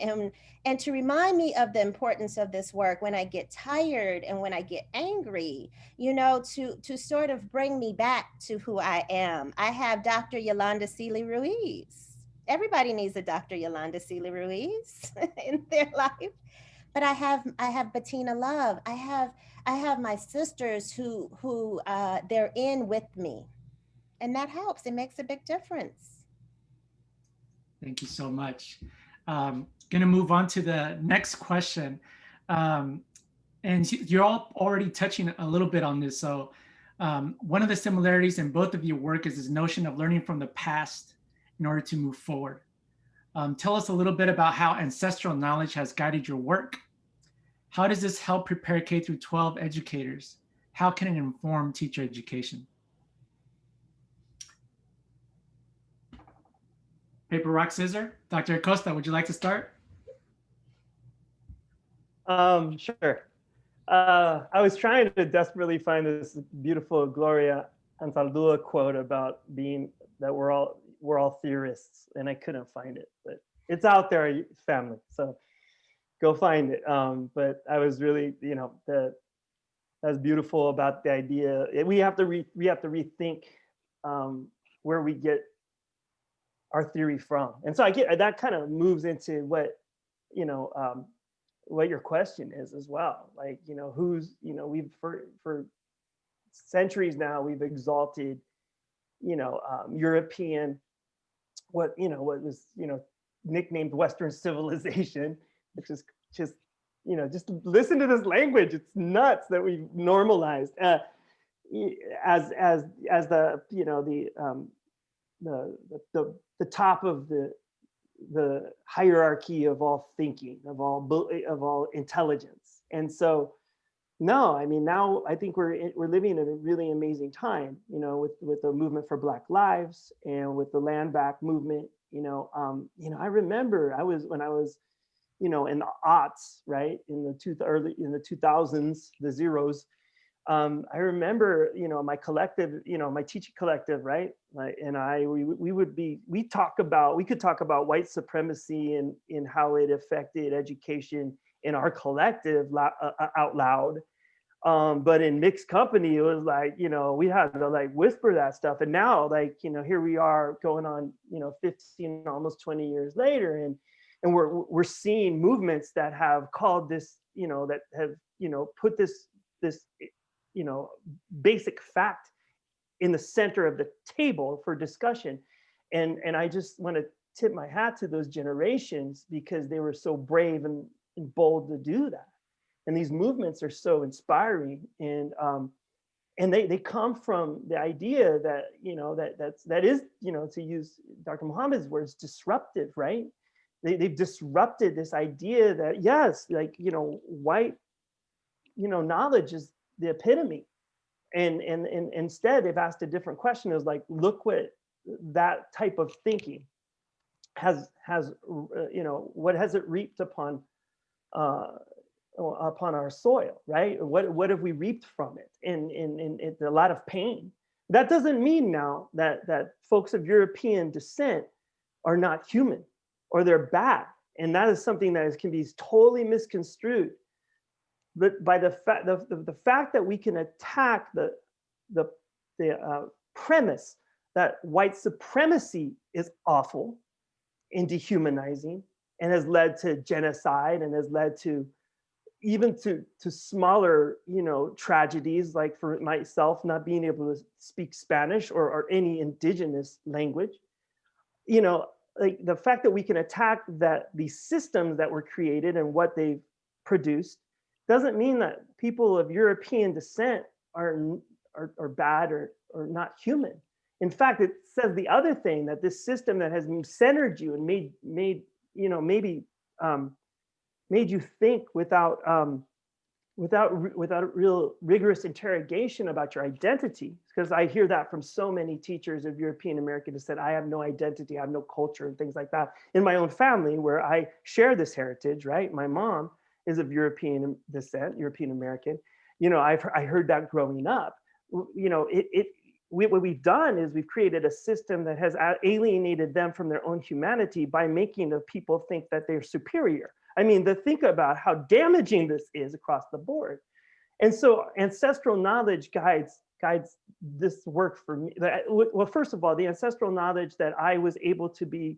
and to remind me of the importance of this work when I get tired and when I get angry, you know, to sort of bring me back to who I am. I have Dr. Yolanda Seeley Ruiz. Everybody needs a Dr. Yolanda Seeley Ruiz in their life. But I have Bettina Love. I have my sisters who they're in with me. And that helps. It makes a big difference. Thank you so much. Going to move on to the next question. And you're all already touching a little bit on this. So one of the similarities in both of your work is this notion of learning from the past in order to move forward. Tell us a little bit about how ancestral knowledge has guided your work. How does this help prepare K through 12 educators? How can it inform teacher education? Paper, rock, scissors. Dr. Acosta, would you like to start? Sure. I was trying to desperately find this beautiful Gloria Anzaldúa quote about being that we're all theorists, and I couldn't find it, but it's out there, family. So go find it. But I was really, you know, that's beautiful about the idea. We have to rethink where we get our theory from. And so I get that kind of moves into what, you know, what your question is as well. Like, you know, who's, you know, we've for centuries now, we've exalted, you know, European, what was, you know, nicknamed Western civilization, which is just, you know, just listen to this language. It's nuts that we've normalized as the, you know, the top of the hierarchy of all thinking, of all intelligence. And so No, I mean, now I think we're living in a really amazing time, you know, with the movement for Black Lives and with the Land Back movement. I remember when I was, you know, in the aughts, right, in the 2000s, the zeros. I remember, you know, my collective, you know, my teaching collective, right, like, and we could talk about white supremacy and in how it affected education in our collective out loud. But in mixed company, it was like, you know, we had to like whisper that stuff. And now, like, you know, here we are going on, you know, 15, almost 20 years later, and we're seeing movements that have called this, you know, that have, you know, put this, you know, basic fact in the center of the table for discussion. And I just want to tip my hat to those generations because they were so brave and bold to do that. And these movements are so inspiring, and they come from the idea that, you know, that is, you know, to use Dr. Muhammad's words, disruptive, right? They've disrupted this idea that, yes, like, you know, white, you know, knowledge is the epitome, and instead they've asked a different question. Is like, look what that type of thinking has you know, what has it reaped upon our soil, right? What have we reaped from it? And it's a lot of pain. That doesn't mean now that folks of European descent are not human or they're bad. And that is something that can be totally misconstrued. But by the fact that we can attack the premise that white supremacy is awful and dehumanizing and has led to genocide and has led to even to smaller, you know, tragedies, like for myself not being able to speak Spanish or any indigenous language, you know, like the fact that we can attack that these systems that were created and what they've produced doesn't mean that people of European descent are bad or not human. In fact, it says the other thing, that this system that has centered you and made you know, maybe made you think without real rigorous interrogation about your identity. Because I hear that from so many teachers of European American descent. I have no identity, I have no culture, and things like that. In my own family, where I share this heritage, right? My mom is of European descent, European American. You know, I heard that growing up. You know, what we've done is we've created a system that has alienated them from their own humanity by making the people think that they're superior. I mean, think about how damaging this is across the board. And so ancestral knowledge guides this work for me. Well, first of all, the ancestral knowledge that I was able to be,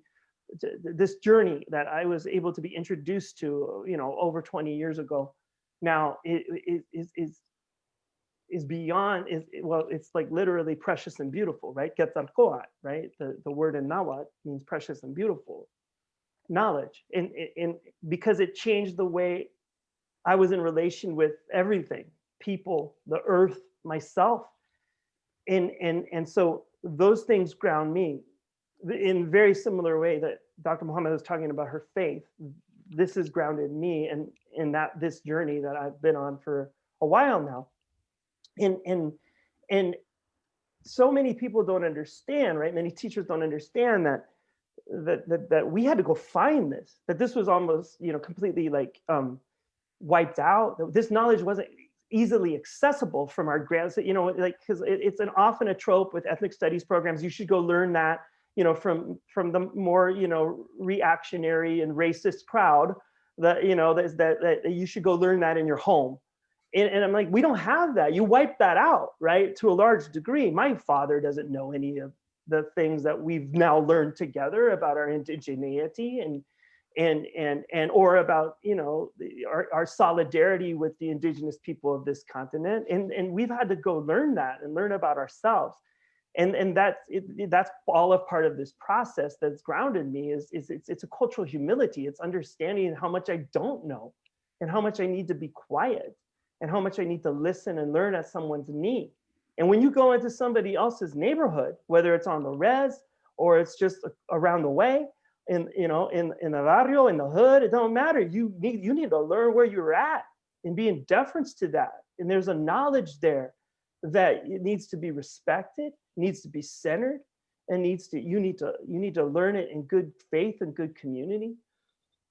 this journey that I was able to be introduced to, you know, over 20 years ago, now is beyond, well, it's like literally precious and beautiful, right? Quetzalcoatl, right? The word in Nahuatl means precious and beautiful knowledge, and because it changed the way I was in relation with everything, people, the earth, myself, and so those things ground me in very similar way that Dr. Muhammad was talking about her faith. This has grounded me in that this journey that I've been on for a while now, and so many people don't understand, right? Many teachers don't understand that we had to go find this, that this was almost, you know, completely like wiped out. This knowledge wasn't easily accessible from our grants, you know, like, because it's often a trope with ethnic studies programs. You should go learn that, you know, from the more, you know, reactionary and racist crowd, that, you know, that you should go learn that in your home. And I'm like, we don't have that. You wipe that out, right? To a large degree. My father doesn't know any of the things that we've now learned together about our indigeneity and or about, you know, our solidarity with the indigenous people of this continent. And we've had to go learn that and learn about ourselves. And that's all a part of this process that's grounded me. It's a cultural humility. It's understanding how much I don't know and how much I need to be quiet and how much I need to listen and learn at someone's need. And when you go into somebody else's neighborhood, whether it's on the res or it's just around the way, in the barrio, in the hood, it don't matter. You need to learn where you're at and be in deference to that. And there's a knowledge there that it needs to be respected, needs to be centered, and you need to learn it in good faith and good community.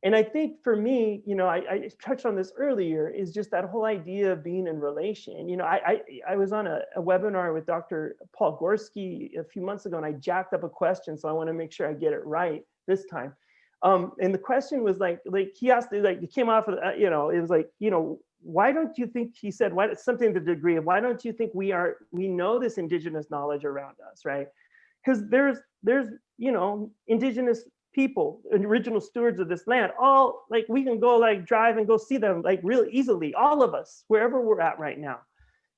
And I think for me, I touched on this earlier, is just that whole idea of being in relation. I was on a webinar with Dr. Paul Gorski a few months ago, and I jacked up a question, so I want to make sure I get it right this time. And the question was like he asked, it came off of, it was like, why don't you think, he said, something to the degree of, why don't you think we know this indigenous knowledge around us, right? Because there's indigenous people, original stewards of this land, all we can go drive and go see them really easily, all of us, wherever we're at right now.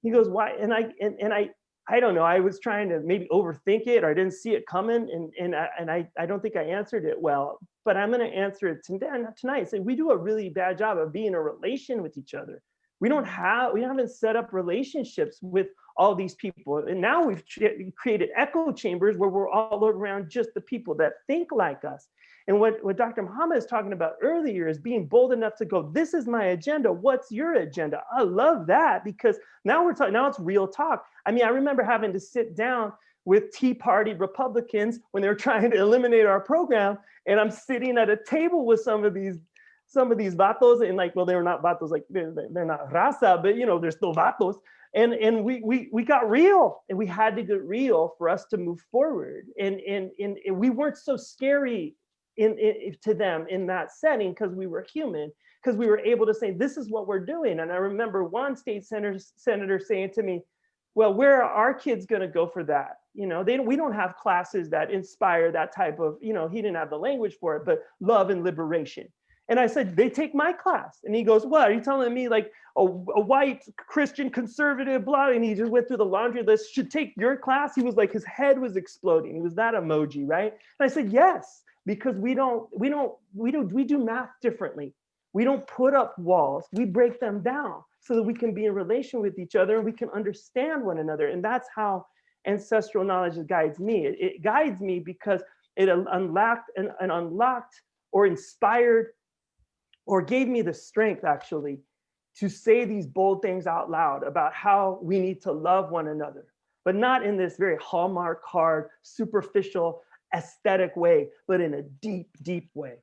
He goes, why? And I don't know, I was trying to maybe overthink it, or I didn't see it coming, and I don't think I answered it well, but I'm going to answer it tonight. So we do a really bad job of being in a relation with each other. We haven't set up relationships with all these people. And now we've created echo chambers where we're all around just the people that think like us. And what Dr. Muhammad is talking about earlier is being bold enough to go, this is my agenda. What's your agenda? I love that, because now it's real talk. I mean, I remember having to sit down with Tea Party Republicans when they were trying to eliminate our program. And I'm sitting at a table with some of these vatos, and they were not vatos, they're not raza, but they're still vatos. And we got real, and we had to get real for us to move forward. And we weren't so scary to them in that setting, because we were human, because we were able to say, this is what we're doing. And I remember one state senator saying to me, well, where are our kids going to go for that? We don't have classes that inspire that type of, he didn't have the language for it, but love and liberation. And I said, they take my class. And he goes, what, are you telling me a white Christian conservative, blah, and he just went through the laundry list, should take your class? He was like, his head was exploding. He was that emoji, right? And I said, yes, because we do math differently. We don't put up walls, we break them down so that we can be in relation with each other and we can understand one another. And that's how ancestral knowledge guides me. It guides me because it unlocked or inspired or gave me the strength, actually, to say these bold things out loud about how we need to love one another, but not in this very Hallmark card, superficial, aesthetic way, but in a deep, deep way.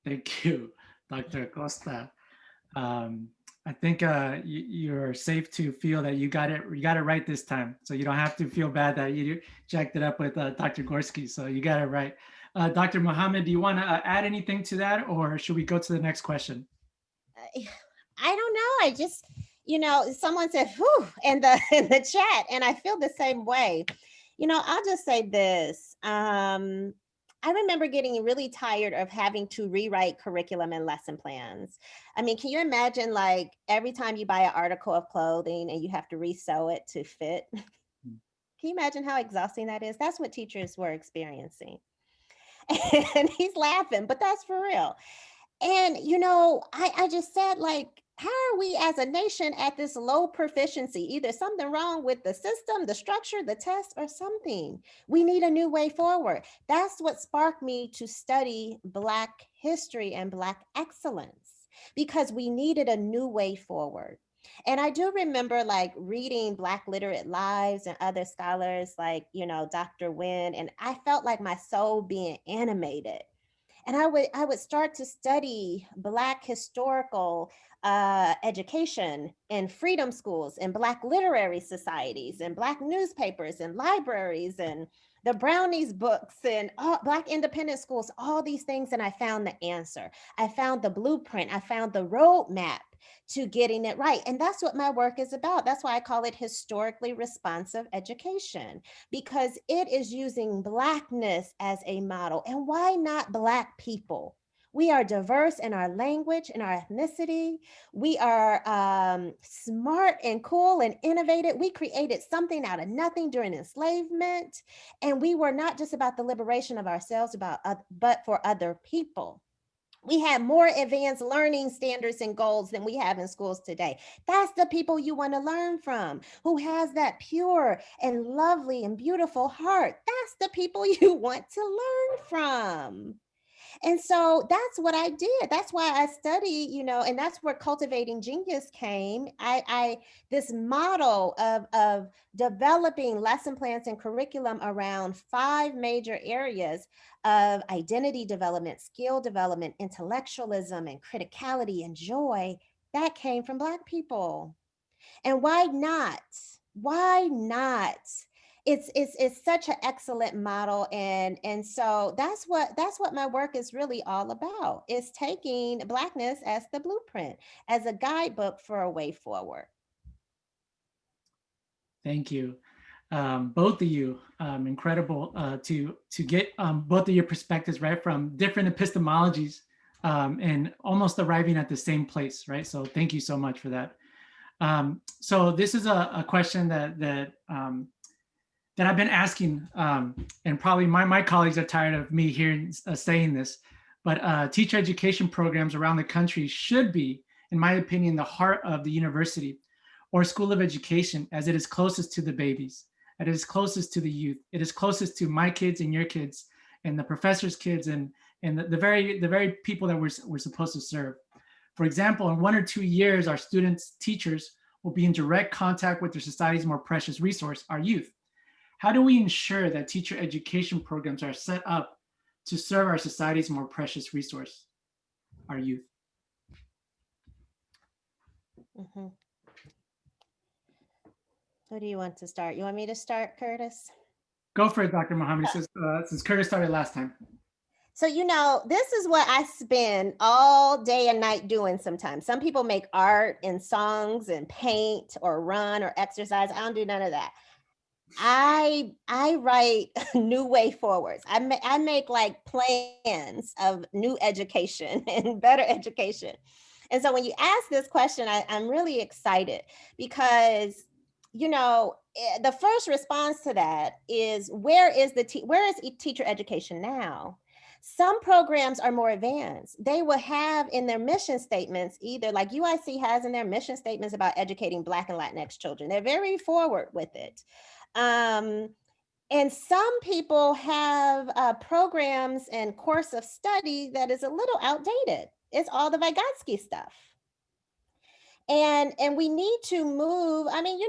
Thank you, Dr. Costa. I think you're safe to feel that you got it right this time. So you don't have to feel bad that you jacked it up with Dr. Gorski. So you got it right. Dr. Muhammad, do you want to add anything to that, or should we go to the next question? I don't know. I just, someone said, whew, in the chat, and I feel the same way. I'll just say this. I remember getting really tired of having to rewrite curriculum and lesson plans. I mean, can you imagine every time you buy an article of clothing and you have to resew it to fit? Can you imagine how exhausting that is? That's what teachers were experiencing. And he's laughing, but that's for real. And, I just said, how are we as a nation at this low proficiency? Either something wrong with the system, the structure, the test, or something. We need a new way forward. That's what sparked me to study Black history and Black excellence, because we needed a new way forward. And I do remember reading Black Literate Lives and other scholars Dr. Wynn, and I felt like my soul being animated. And I would start to study Black historical education in freedom schools and Black literary societies and Black newspapers and libraries and the Brownies books and Black independent schools, all these things. And I found the answer. I found the blueprint. I found the roadmap to getting it right. And that's what my work is about. That's why I call it historically responsive education, because it is using Blackness as a model. And why not Black people? We are diverse in our language and our ethnicity. We are smart and cool and innovative. We created something out of nothing during enslavement. And we were not just about the liberation of ourselves, but for other people. We had more advanced learning standards and goals than we have in schools today. That's the people you want to learn from, who has that pure and lovely and beautiful heart. That's the people you want to learn from. And so that's what I did. That's why I studied, and that's where Cultivating Genius came. This model of developing lesson plans and curriculum around 5 major areas of identity development, skill development, intellectualism, and criticality and joy, that came from Black people. And why not? Why not? It's such an excellent model, and so that's what my work is really all about, is taking Blackness as the blueprint, as a guidebook for a way forward. Thank you, both of you. Incredible to get both of your perspectives, right, from different epistemologies, and almost arriving at the same place, right? So thank you so much for that. So this is a question that I've been asking, and probably my colleagues are tired of me hearing saying this, but teacher education programs around the country should be, in my opinion, the heart of the university or school of education, as it is closest to the babies, it is closest to the youth, it is closest to my kids and your kids and the professors' kids and the very people that we're supposed to serve. For example, in 1 or 2 years, our students, teachers will be in direct contact with their society's more precious resource, our youth. How do we ensure that teacher education programs are set up to serve our society's more precious resource, our youth? Mm-hmm. Who do you want to start? You want me to start, Curtis? Go for it, Dr. Mohammed, since Curtis started last time. So, this is what I spend all day and night doing sometimes. Some people make art and songs and paint or run or exercise. I don't do none of that. I write new way forwards. I make like plans of new education and better education. And so when you ask this question, I'm really excited because, the first response to that is, where is teacher education now? Some programs are more advanced. They will have in their mission statements, either like UIC has in their mission statements about educating Black and Latinx children. They're very forward with it. And some people have programs and course of study that is a little outdated. It's all the Vygotsky stuff. And we need to move. I mean,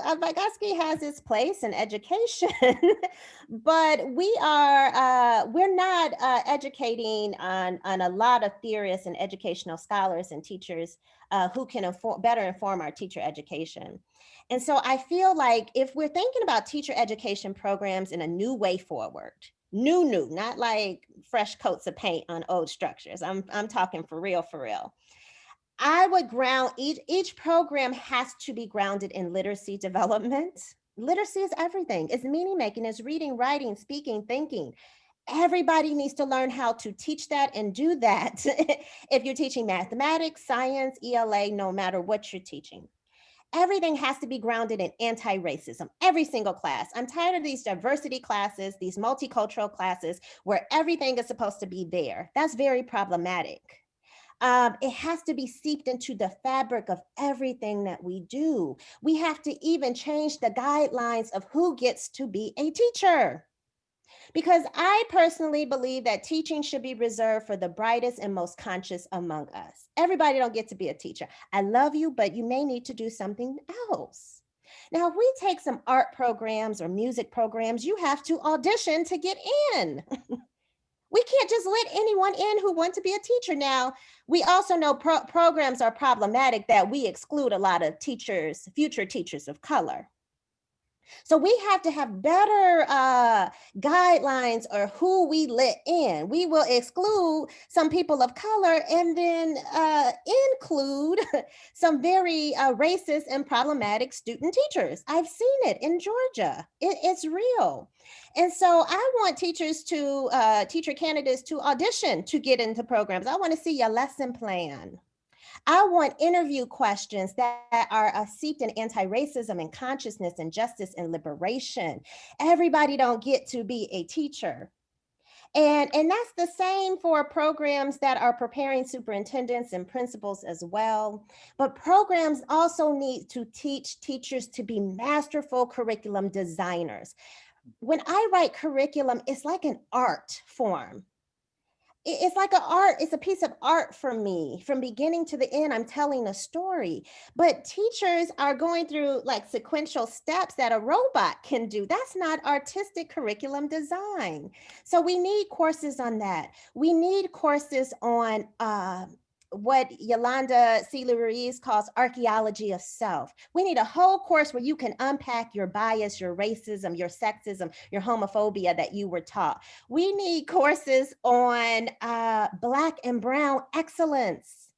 Vygotsky has its place in education, but we're not educating on a lot of theorists and educational scholars and teachers who can better inform our teacher education. And so I feel like if we're thinking about teacher education programs in a new way forward, new, not like fresh coats of paint on old structures. I'm talking for real. I would ground each program has to be grounded in literacy development. Literacy is everything. It's meaning making, it's reading, writing, speaking, thinking. Everybody needs to learn how to teach that and do that. If you're teaching mathematics, science, ELA, no matter what you're teaching. Everything has to be grounded in anti-racism, every single class. I'm tired of these diversity classes, these multicultural classes where everything is supposed to be there. That's very problematic. It has to be seeped into the fabric of everything that we do. We have to even change the guidelines of who gets to be a teacher. Because I personally believe that teaching should be reserved for the brightest and most conscious among us. Everybody don't get to be a teacher. I love you, but you may need to do something else. Now, if we take some art programs or music programs, you have to audition to get in. We can't just let anyone in who wants to be a teacher. Now, we also know programs are problematic, that we exclude a lot of teachers, future teachers of color. So we have to have better guidelines or who we let in. We will exclude some people of color and then include some very racist and problematic student teachers. I've seen it in Georgia. It's real. And so I want teachers to, teacher candidates to audition to get into programs. I want to see your lesson plan. I want interview questions that are seeped in anti-racism and consciousness and justice and liberation. Everybody don't get to be a teacher. And that's the same for programs that are preparing superintendents and principals as well. But programs also need to teach teachers to be masterful curriculum designers. When I write curriculum, it's like an art form. it's like an art, it's a piece of art for me. From beginning to the end, I'm telling a story. But teachers are going through like sequential steps that a robot can do. That's not artistic curriculum design. So we need courses on that. We need courses on what Yolanda Seeley Ruiz calls archaeology of self. We need a whole course where you can unpack your bias, your racism, your sexism, your homophobia that you were taught. We need courses on Black and Brown excellence.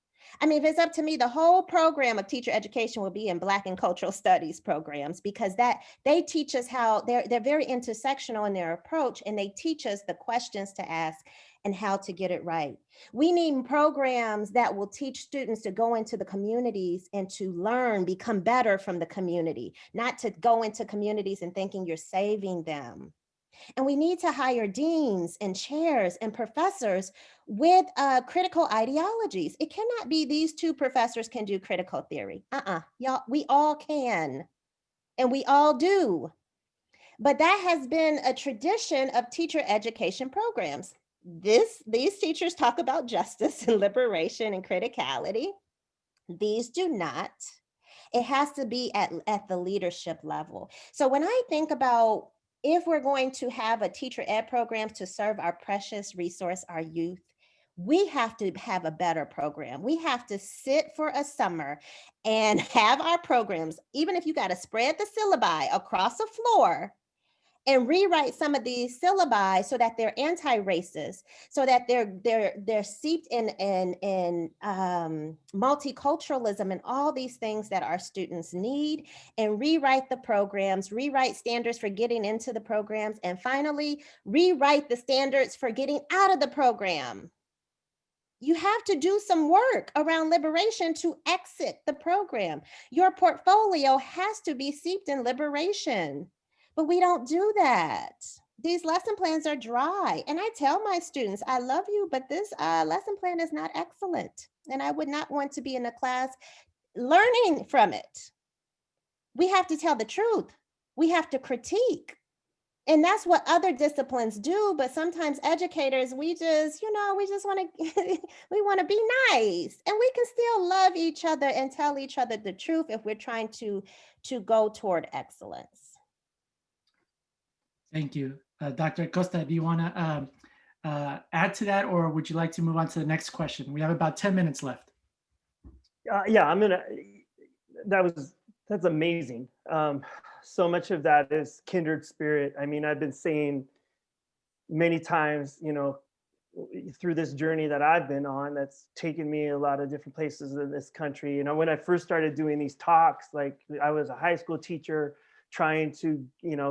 I mean, if it's up to me, the whole program of teacher education will be in Black and cultural studies programs, because that they teach us how they're very intersectional in their approach, and they teach us the questions to ask and how to get it right. We need programs that will teach students to go into the communities and to learn, become better from the community, not to go into communities and thinking you're saving them. And we need to hire deans and chairs and professors with critical ideologies. It cannot be these two professors can do critical theory. Y'all, we all can, and we all do. But that has been a tradition of teacher education programs. These teachers talk about justice and liberation and criticality. These do not. It has to be at the leadership level. So when I think about if we're going to have a teacher ed program to serve our precious resource, our youth, we have to have a better program. We have to sit for a summer and have our programs, even if you got to spread the syllabi across the floor, and rewrite some of these syllabi so that they're anti-racist, so that they're steeped in multiculturalism and all these things that our students need, and rewrite the programs, rewrite standards for getting into the programs, and finally, rewrite the standards for getting out of the program. You have to do some work around liberation to exit the program. Your portfolio has to be steeped in liberation. But we don't do that. These lesson plans are dry. And I tell my students, I love you, but this lesson plan is not excellent. And I would not want to be in a class learning from it. We have to tell the truth. We have to critique. And that's what other disciplines do. But sometimes educators, we just want to, we want to be nice. And we can still love each other and tell each other the truth if we're trying to go toward excellence. Thank you. Dr. Costa, do you want to add to that, or would you like to move on to the next question? We have about 10 minutes left. Yeah, that's amazing. So much of that is kindred spirit. I mean, I've been saying many times, through this journey that I've been on, that's taken me a lot of different places in this country. When I first started doing these talks, like I was a high school teacher trying to,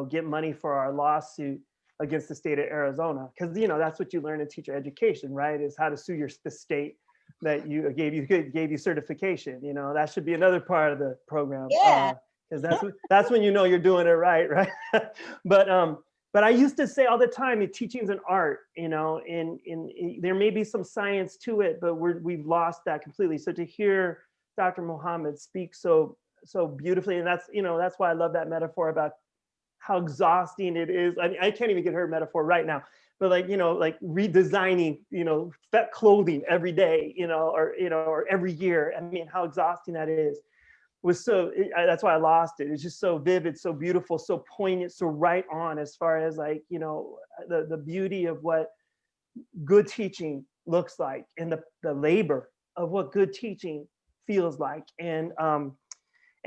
get money for our lawsuit against the state of Arizona. Because, that's what you learn in teacher education, right? Is how to sue the state that gave you certification. That should be another part of the program. Yeah. Because that's when you're doing it right? But I used to say all the time, teaching's an art, and there may be some science to it, but we've lost that completely. So to hear Dr. Mohammed speak so beautifully, and that's why I love that metaphor about how exhausting it is. I mean, I can't even get her metaphor right now, but like redesigning clothing every day, or every year. I mean, how exhausting that is. That's why I lost it. It's just so vivid, so beautiful, so poignant, so right on, as far as the beauty of what good teaching looks like, and the labor of what good teaching feels like.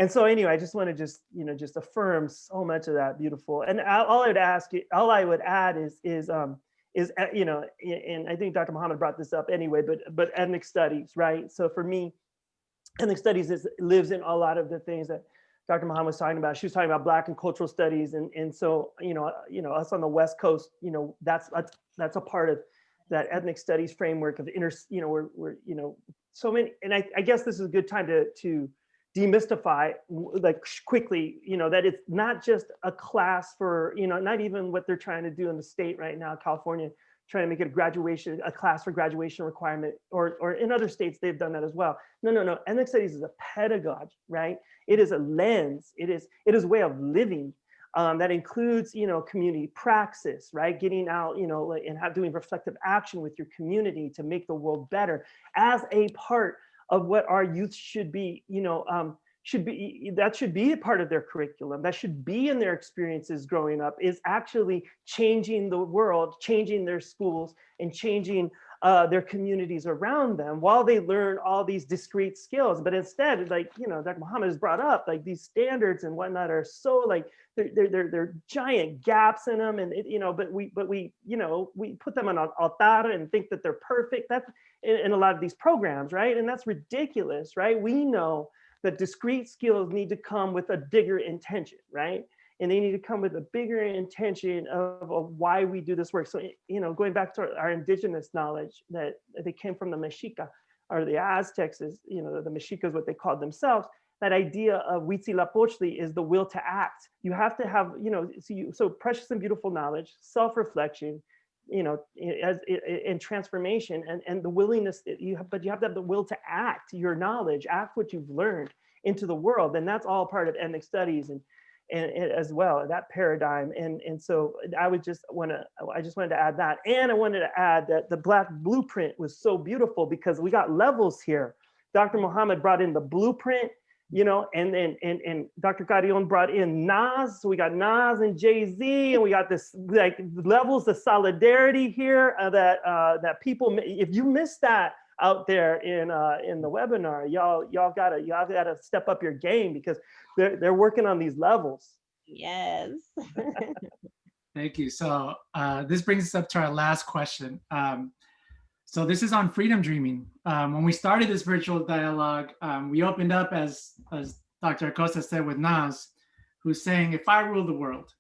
And so anyway, I just want to just affirm so much of that beautiful. And all I would add is and I think Dr. Mohammed brought this up anyway, but ethnic studies, right? So for me, ethnic studies lives in a lot of the things that Dr. Mohammed was talking about. She was talking about Black and cultural studies, and so us on the West Coast, that's a part of that ethnic studies framework of we're so many. And I guess this is a good time to demystify quickly, that it's not just a class for, not even what they're trying to do in the state right now, California, trying to make it a class for graduation requirement, or in other states, they've done that as well. No. Ethnic studies is a pedagogy, right? It is a lens. It is a way of living That includes, community praxis, right? Getting out, and doing reflective action with your community to make the world better as a part of what our youth should be, that should be a part of their curriculum. That should be in their experiences growing up, is actually changing the world, changing their schools, and changing their communities around them while they learn all these discrete skills. But instead, like, Dr. Muhammad has brought up, like, these standards and whatnot are so, like, they're giant gaps in them, and but we put them on an altar and think that they're perfect. That's in a lot of these programs, right? And that's ridiculous, right? We know that discrete skills need to come with a bigger intention, right? And they need to come with a bigger intention of why we do this work. So, going back to our indigenous knowledge, that they came from the Mexica or the Aztecs, is, the Mexica is what they called themselves. That idea of Huitzilopochtli is the will to act. You have to have, so precious and beautiful knowledge, self-reflection, and transformation, and the willingness that but you have to have the will to act your knowledge, act what you've learned into the world. And that's all part of ethnic studies and as well, that paradigm. And so I just wanted to add that. And I wanted to add that the Black blueprint was so beautiful because we got levels here. Dr. Muhammad brought in the blueprint, and Dr. Carrion brought in Nas. So we got Nas and Jay-Z, and we got this, like, levels of solidarity here that people, if you missed that out there in the webinar, y'all gotta step up your game, because they're working on these levels. Yes. Thank you. So this brings us up to our last question. So this is on freedom dreaming. When we started this virtual dialogue, we opened up, as Dr. Acosta said, with Nas, who's saying, if I rule the world,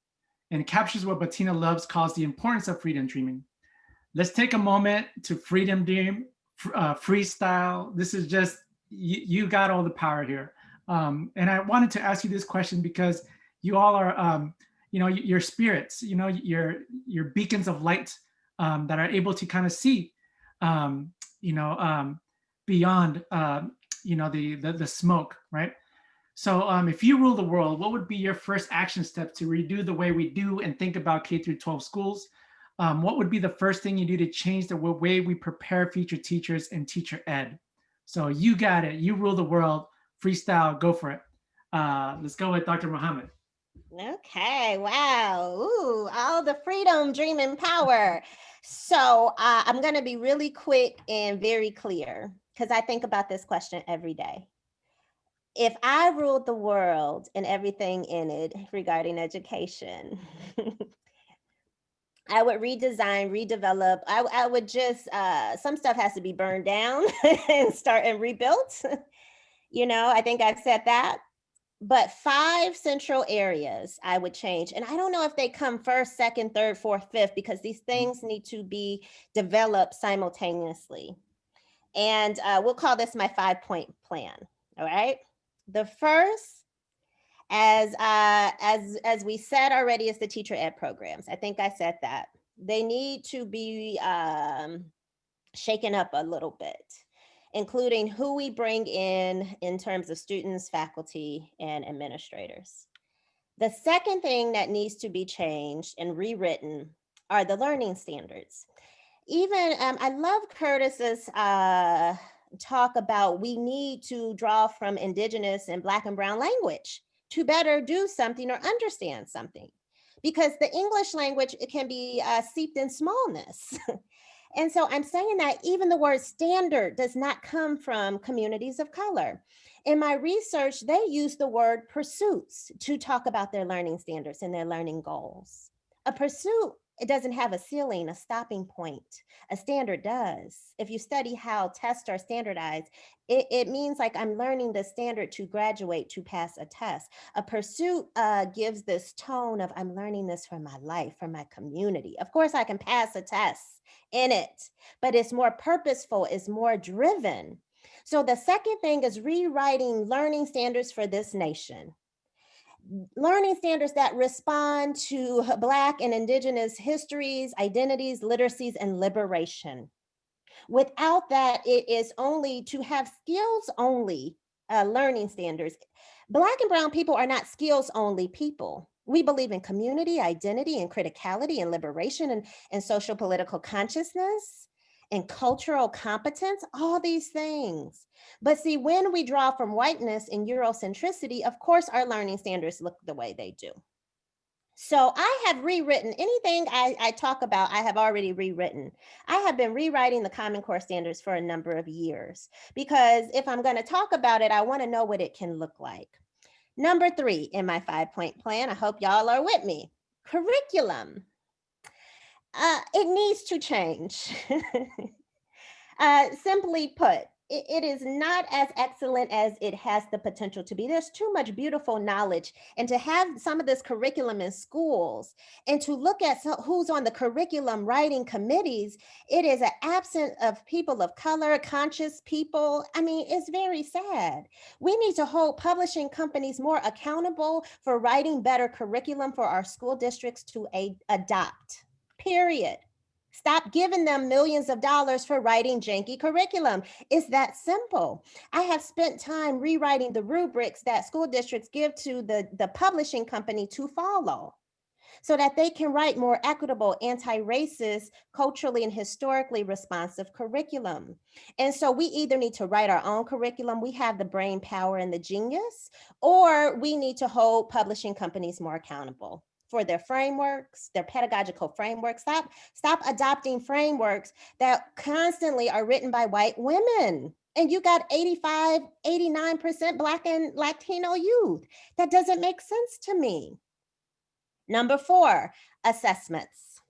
and captures what Bettina Loves calls the importance of freedom dreaming. Let's take a moment to freedom dream, freestyle. This is just, you got all the power here. And I wanted to ask you this question because you all are, your spirits, your beacons of light that are able to kind of see, beyond, the smoke, right? So if you rule the world, what would be your first action step to redo the way we do and think about K through 12 schools? What would be the first thing you do to change the way we prepare future teachers and teacher ed? So you got it. You rule the world. Freestyle, go for it. Let's go with Dr. Muhammad. Okay, wow. Ooh, all the freedom dreaming power. So I'm going to be really quick and very clear because I think about this question every day. If I ruled the world and everything in it regarding education, I would redesign, redevelop. I would just, some stuff has to be burned down and start and rebuilt. I think I've said that. But 5 central areas I would change. And I don't know if they come first, second, third, fourth, fifth, because these things need to be developed simultaneously. And we'll call this my 5-point plan. All right. The first, as we said already, is the teacher ed programs. I think I said that. They need to be shaken up a little bit, including who we bring in terms of students, faculty, and administrators. The second thing that needs to be changed and rewritten are the learning standards. Even, I love Curtis's talk about we need to draw from Indigenous and Black and Brown language to better do something or understand something. Because the English language, it can be seeped in smallness. And so I'm saying that even the word standard does not come from communities of color. In my research, they use the word pursuits to talk about their learning standards and their learning goals. A pursuit, it doesn't have a ceiling, a stopping point. A standard does. If you study how tests are standardized, it means like I'm learning the standard to graduate, to pass a test. A pursuit gives this tone of I'm learning this for my life, for my community. Of course, I can pass a test in it, but it's more purposeful, it's more driven. So the second thing is rewriting learning standards for this nation. Learning standards that respond to Black and Indigenous histories, identities, literacies, and liberation. Without that, it is only to have skills only learning standards. Black and Brown people are not skills only people. We believe in community, identity, and criticality, and liberation, and social political consciousness, and cultural competence, all these things. But see, when we draw from whiteness and Eurocentricity, of course, our learning standards look the way they do. So I have rewritten anything I talk about, I have already rewritten. I have been rewriting the Common Core standards for a number of years, because if I'm going to talk about it, I want to know what it can look like. Number 3 in my 5-point plan, I hope y'all are with me, curriculum. It needs to change. Simply put, it is not as excellent as it has the potential to be. There's too much beautiful knowledge. And to have some of this curriculum in schools and to look at who's on the curriculum writing committees, it is an absence of people of color, conscious people. I mean, it's very sad. We need to hold publishing companies more accountable for writing better curriculum for our school districts to adopt, period. Stop giving them millions of dollars for writing janky curriculum. It's that simple. I have spent time rewriting the rubrics that school districts give to the publishing company to follow, so that they can write more equitable, anti-racist, culturally and historically responsive curriculum. And so we either need to write our own curriculum, we have the brain power and the genius, or we need to hold publishing companies more accountable for their frameworks, their pedagogical frameworks. Stop adopting frameworks that constantly are written by white women. And you got 85, 89% Black and Latino youth. That doesn't make sense to me. Number 4, assessments.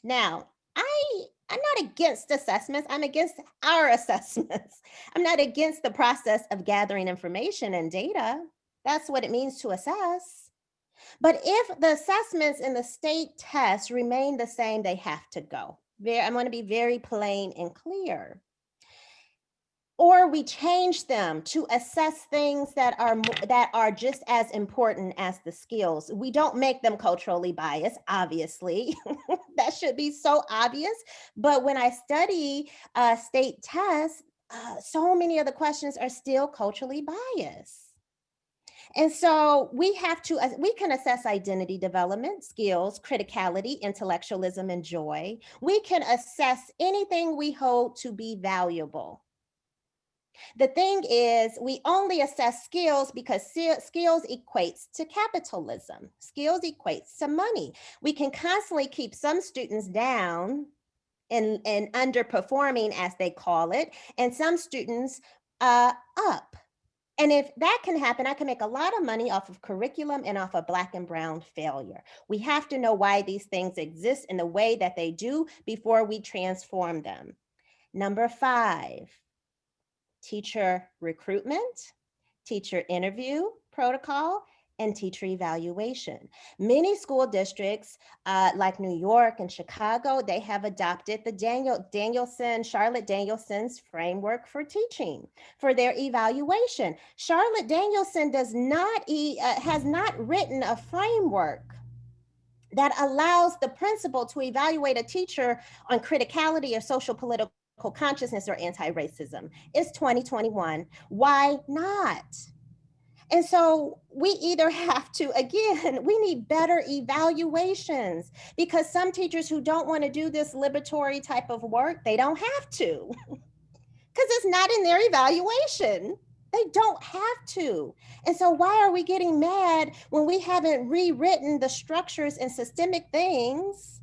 Now, I'm not against assessments. I'm against our assessments. I'm not against the process of gathering information and data. That's what it means to assess. But if the assessments in the state tests remain the same, they have to go. I'm going to be very plain and clear. Or we change them to assess things that are just as important as the skills. We don't make them culturally biased, obviously. That should be so obvious. But when I study state tests, so many of the questions are still culturally biased. And so we can assess identity development, skills, criticality, intellectualism, and joy. We can assess anything we hold to be valuable. The thing is, we only assess skills because skills equates to capitalism. Skills equates to money. We can constantly keep some students down and underperforming, as they call it, and some students up. And if that can happen, I can make a lot of money off of curriculum and off of Black and brown failure. We have to know why these things exist in the way that they do before we transform them. Number 5, teacher recruitment, teacher interview protocol, and teacher evaluation. Many school districts like New York and Chicago, they have adopted the Charlotte Danielson's framework for teaching for their evaluation. Charlotte Danielson has not written a framework that allows the principal to evaluate a teacher on criticality or social political consciousness or anti-racism. It's 2021. Why not? And so we either have to, again, we need better evaluations, because some teachers who don't want to do this liberatory type of work, they don't have to, because it's not in their evaluation. They don't have to. And so why are we getting mad when we haven't rewritten the structures and systemic things?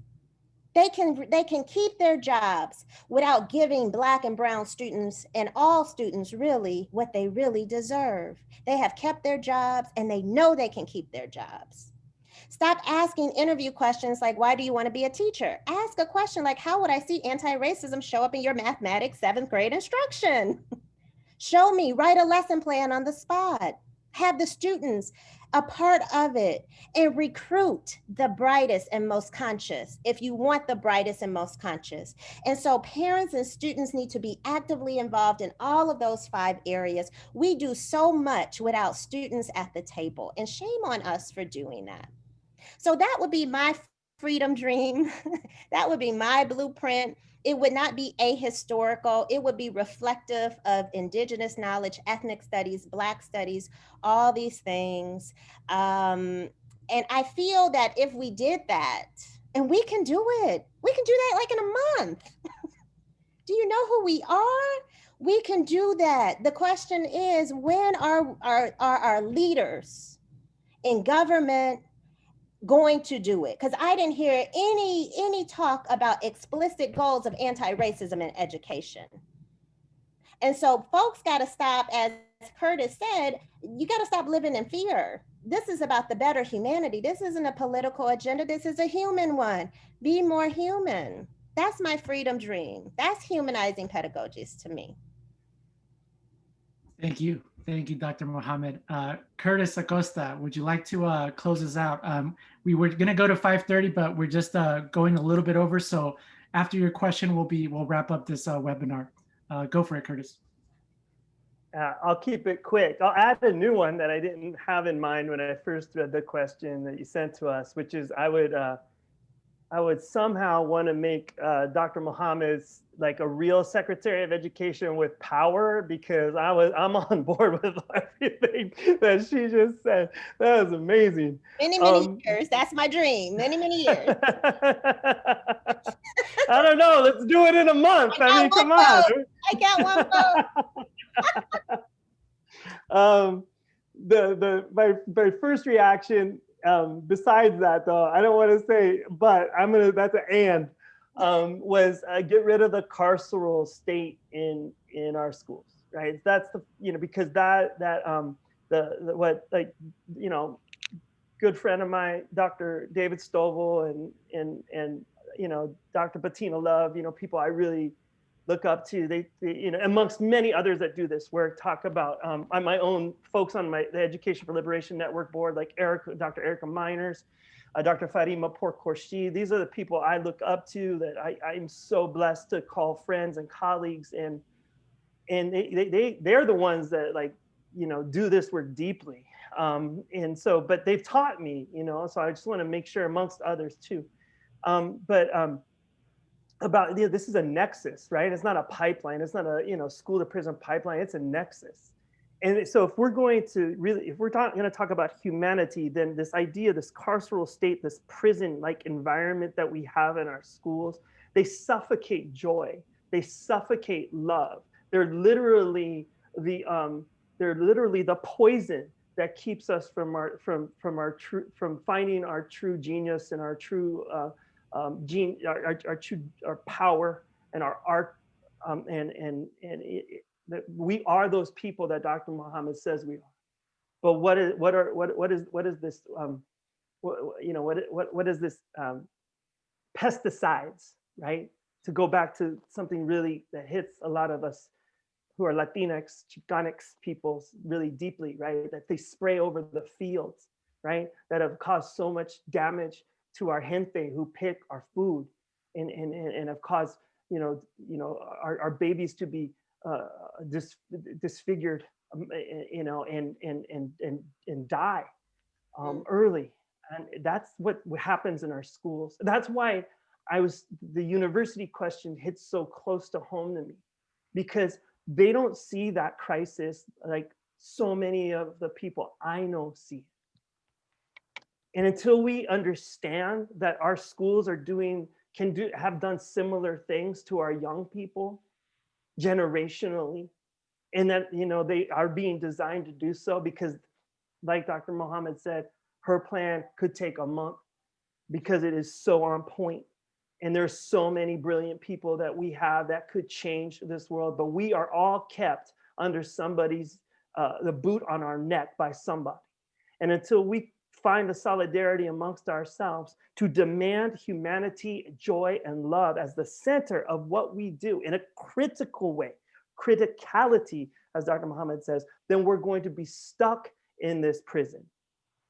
They can keep their jobs without giving Black and brown students, and all students really, what they really deserve. They have kept their jobs and they know they can keep their jobs. Stop asking interview questions like, why do you want to be a teacher? Ask a question like, how would I see anti-racism show up in your mathematics 7th grade instruction? Show me, write a lesson plan on the spot. Have the students a part of it, and recruit the brightest and most conscious if you want the brightest and most conscious. And so parents and students need to be actively involved in all of those 5 areas. We do so much without students at the table, and shame on us for doing that. So that would be my freedom dream. That would be my blueprint. It would not be ahistorical. It would be reflective of Indigenous knowledge, ethnic studies, Black studies, all these things. And I feel that if we did that, and we can do it, we can do that like in a month. Do you know who we are? We can do that. The question is, when are our leaders in government going to do it? Because I didn't hear any talk about explicit goals of anti-racism in education. And so folks got to stop, as Curtis said, you got to stop living in fear. This is about the better humanity. This isn't a political agenda. This is a human one. Be more human. That's my freedom dream. That's humanizing pedagogies to me. Thank you. Thank you, Dr. Mohammed. Curtis Acosta, would you like to close us out? We were going to go to 5:30, but we're just going a little bit over. So after your question, we'll wrap up this webinar. Go for it, Curtis. I'll keep it quick. I'll add a new one that I didn't have in mind when I first read the question that you sent to us, which is I would somehow want to make Dr. Mohammed's like a real Secretary of Education with power, because I'm on board with everything that she just said. That was amazing. Many years. That's my dream. Many years. I don't know. Let's do it in a month. I mean, come on. I got one vote. My first reaction, besides that though, I don't want to say, but that's an and, was get rid of the carceral state in our schools, right? That's because good friend of mine, Dr. David Stovall and Dr. Bettina Love, people I really look up to, they amongst many others that do this work, talk about my own folks on the Education for Liberation Network board, like Dr. Erica Miners, Dr. Farima Pourcourchi. These are the people I look up to, that I'm so blessed to call friends and colleagues, and they're the ones that do this work deeply. And so, but they've taught me, so I just want to make sure, amongst others too. About this is a nexus, right? It's not a pipeline. It's not a school to prison pipeline. It's a nexus. And so if we're going to going to talk about humanity, then this idea, this carceral state, this prison-like environment that we have in our schools, they suffocate joy. They suffocate love. They're literally the poison that keeps us from finding our true genius and our true our power and our art, we are those people that Dr. Mohammed says we are. But what is this pesticides, right? To go back to something really that hits a lot of us who are Latinx, Chicanx peoples really deeply, right? That they spray over the fields, right? That have caused so much damage to our gente who pick our food, and have caused our babies to be disfigured, and die early. And that's what happens in our schools. That's why the university question hits so close to home to me, because they don't see that crisis like so many of the people I know see it. And until we understand that our schools have done similar things to our young people generationally, and that they are being designed to do so, because like Dr. Mohammed said, her plan could take a month because it is so on point. And there's so many brilliant people that we have that could change this world, but we are all kept under somebody's, the boot on our neck by somebody. And until we find the solidarity amongst ourselves to demand humanity, joy, and love as the center of what we do in a critical way, criticality, as Dr. Mohammed says, then we're going to be stuck in this prison,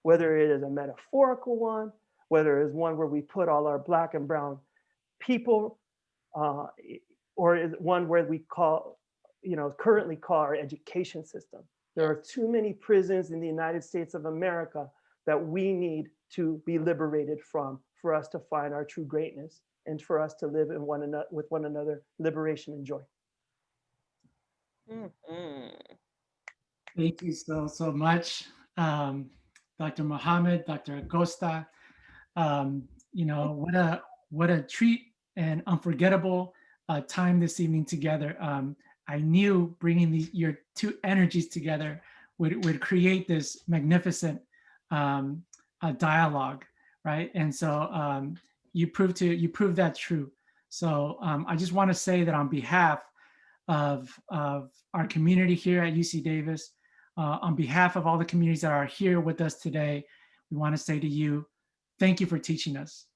whether it is a metaphorical one, whether it is one where we put all our Black and brown people, or is one where we currently call our education system. There are too many prisons in the United States of America that we need to be liberated from, for us to find our true greatness and for us to live with one another, liberation and joy. Mm-hmm. Thank you so much. Dr. Mohammed, Dr. Acosta. What a treat and unforgettable time this evening together. I knew bringing your two energies together would create this magnificent dialogue, right? And so you proved that true. So I just want to say that on behalf of our community here at UC Davis, on behalf of all the communities that are here with us today, we want to say to you, thank you for teaching us.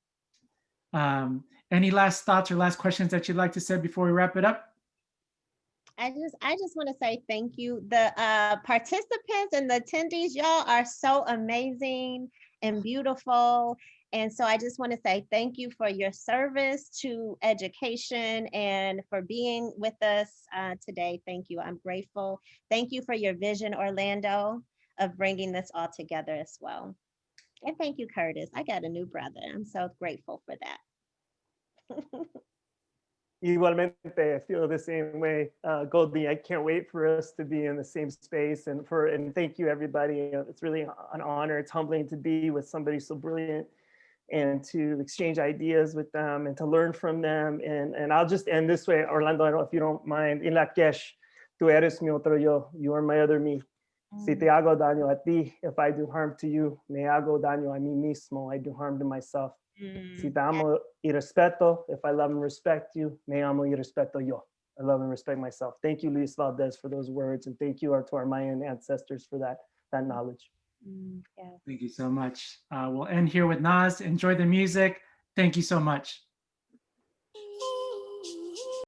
Any last thoughts or last questions that you'd like to say before we wrap it up? I just want to say thank you. The participants and the attendees, y'all are so amazing and beautiful. And so I just want to say thank you for your service to education and for being with us today. Thank you. I'm grateful. Thank you for your vision, Orlando, of bringing this all together as well. And thank you, Curtis. I got a new brother. I'm so grateful for that. Igualmente, I feel the same way. Goldie, I can't wait for us to be in the same space, and thank you, everybody. It's really an honor. It's humbling to be with somebody so brilliant and to exchange ideas with them and to learn from them. And I'll just end this way, Orlando, I don't know if you don't mind. In la Kesh, tú eres mi otro yo. You are my other me. Si te hago daño a ti, if I do harm to you, me hago daño a mí mismo. I do harm to myself. Si te amo y respeto, if I love and respect you, me amo y respeto yo. I love and respect myself. Thank you, Luis Valdez, for those words. And thank you to our Mayan ancestors for that knowledge. Yes. Thank you so much. We'll end here with Nas. Enjoy the music. Thank you so much.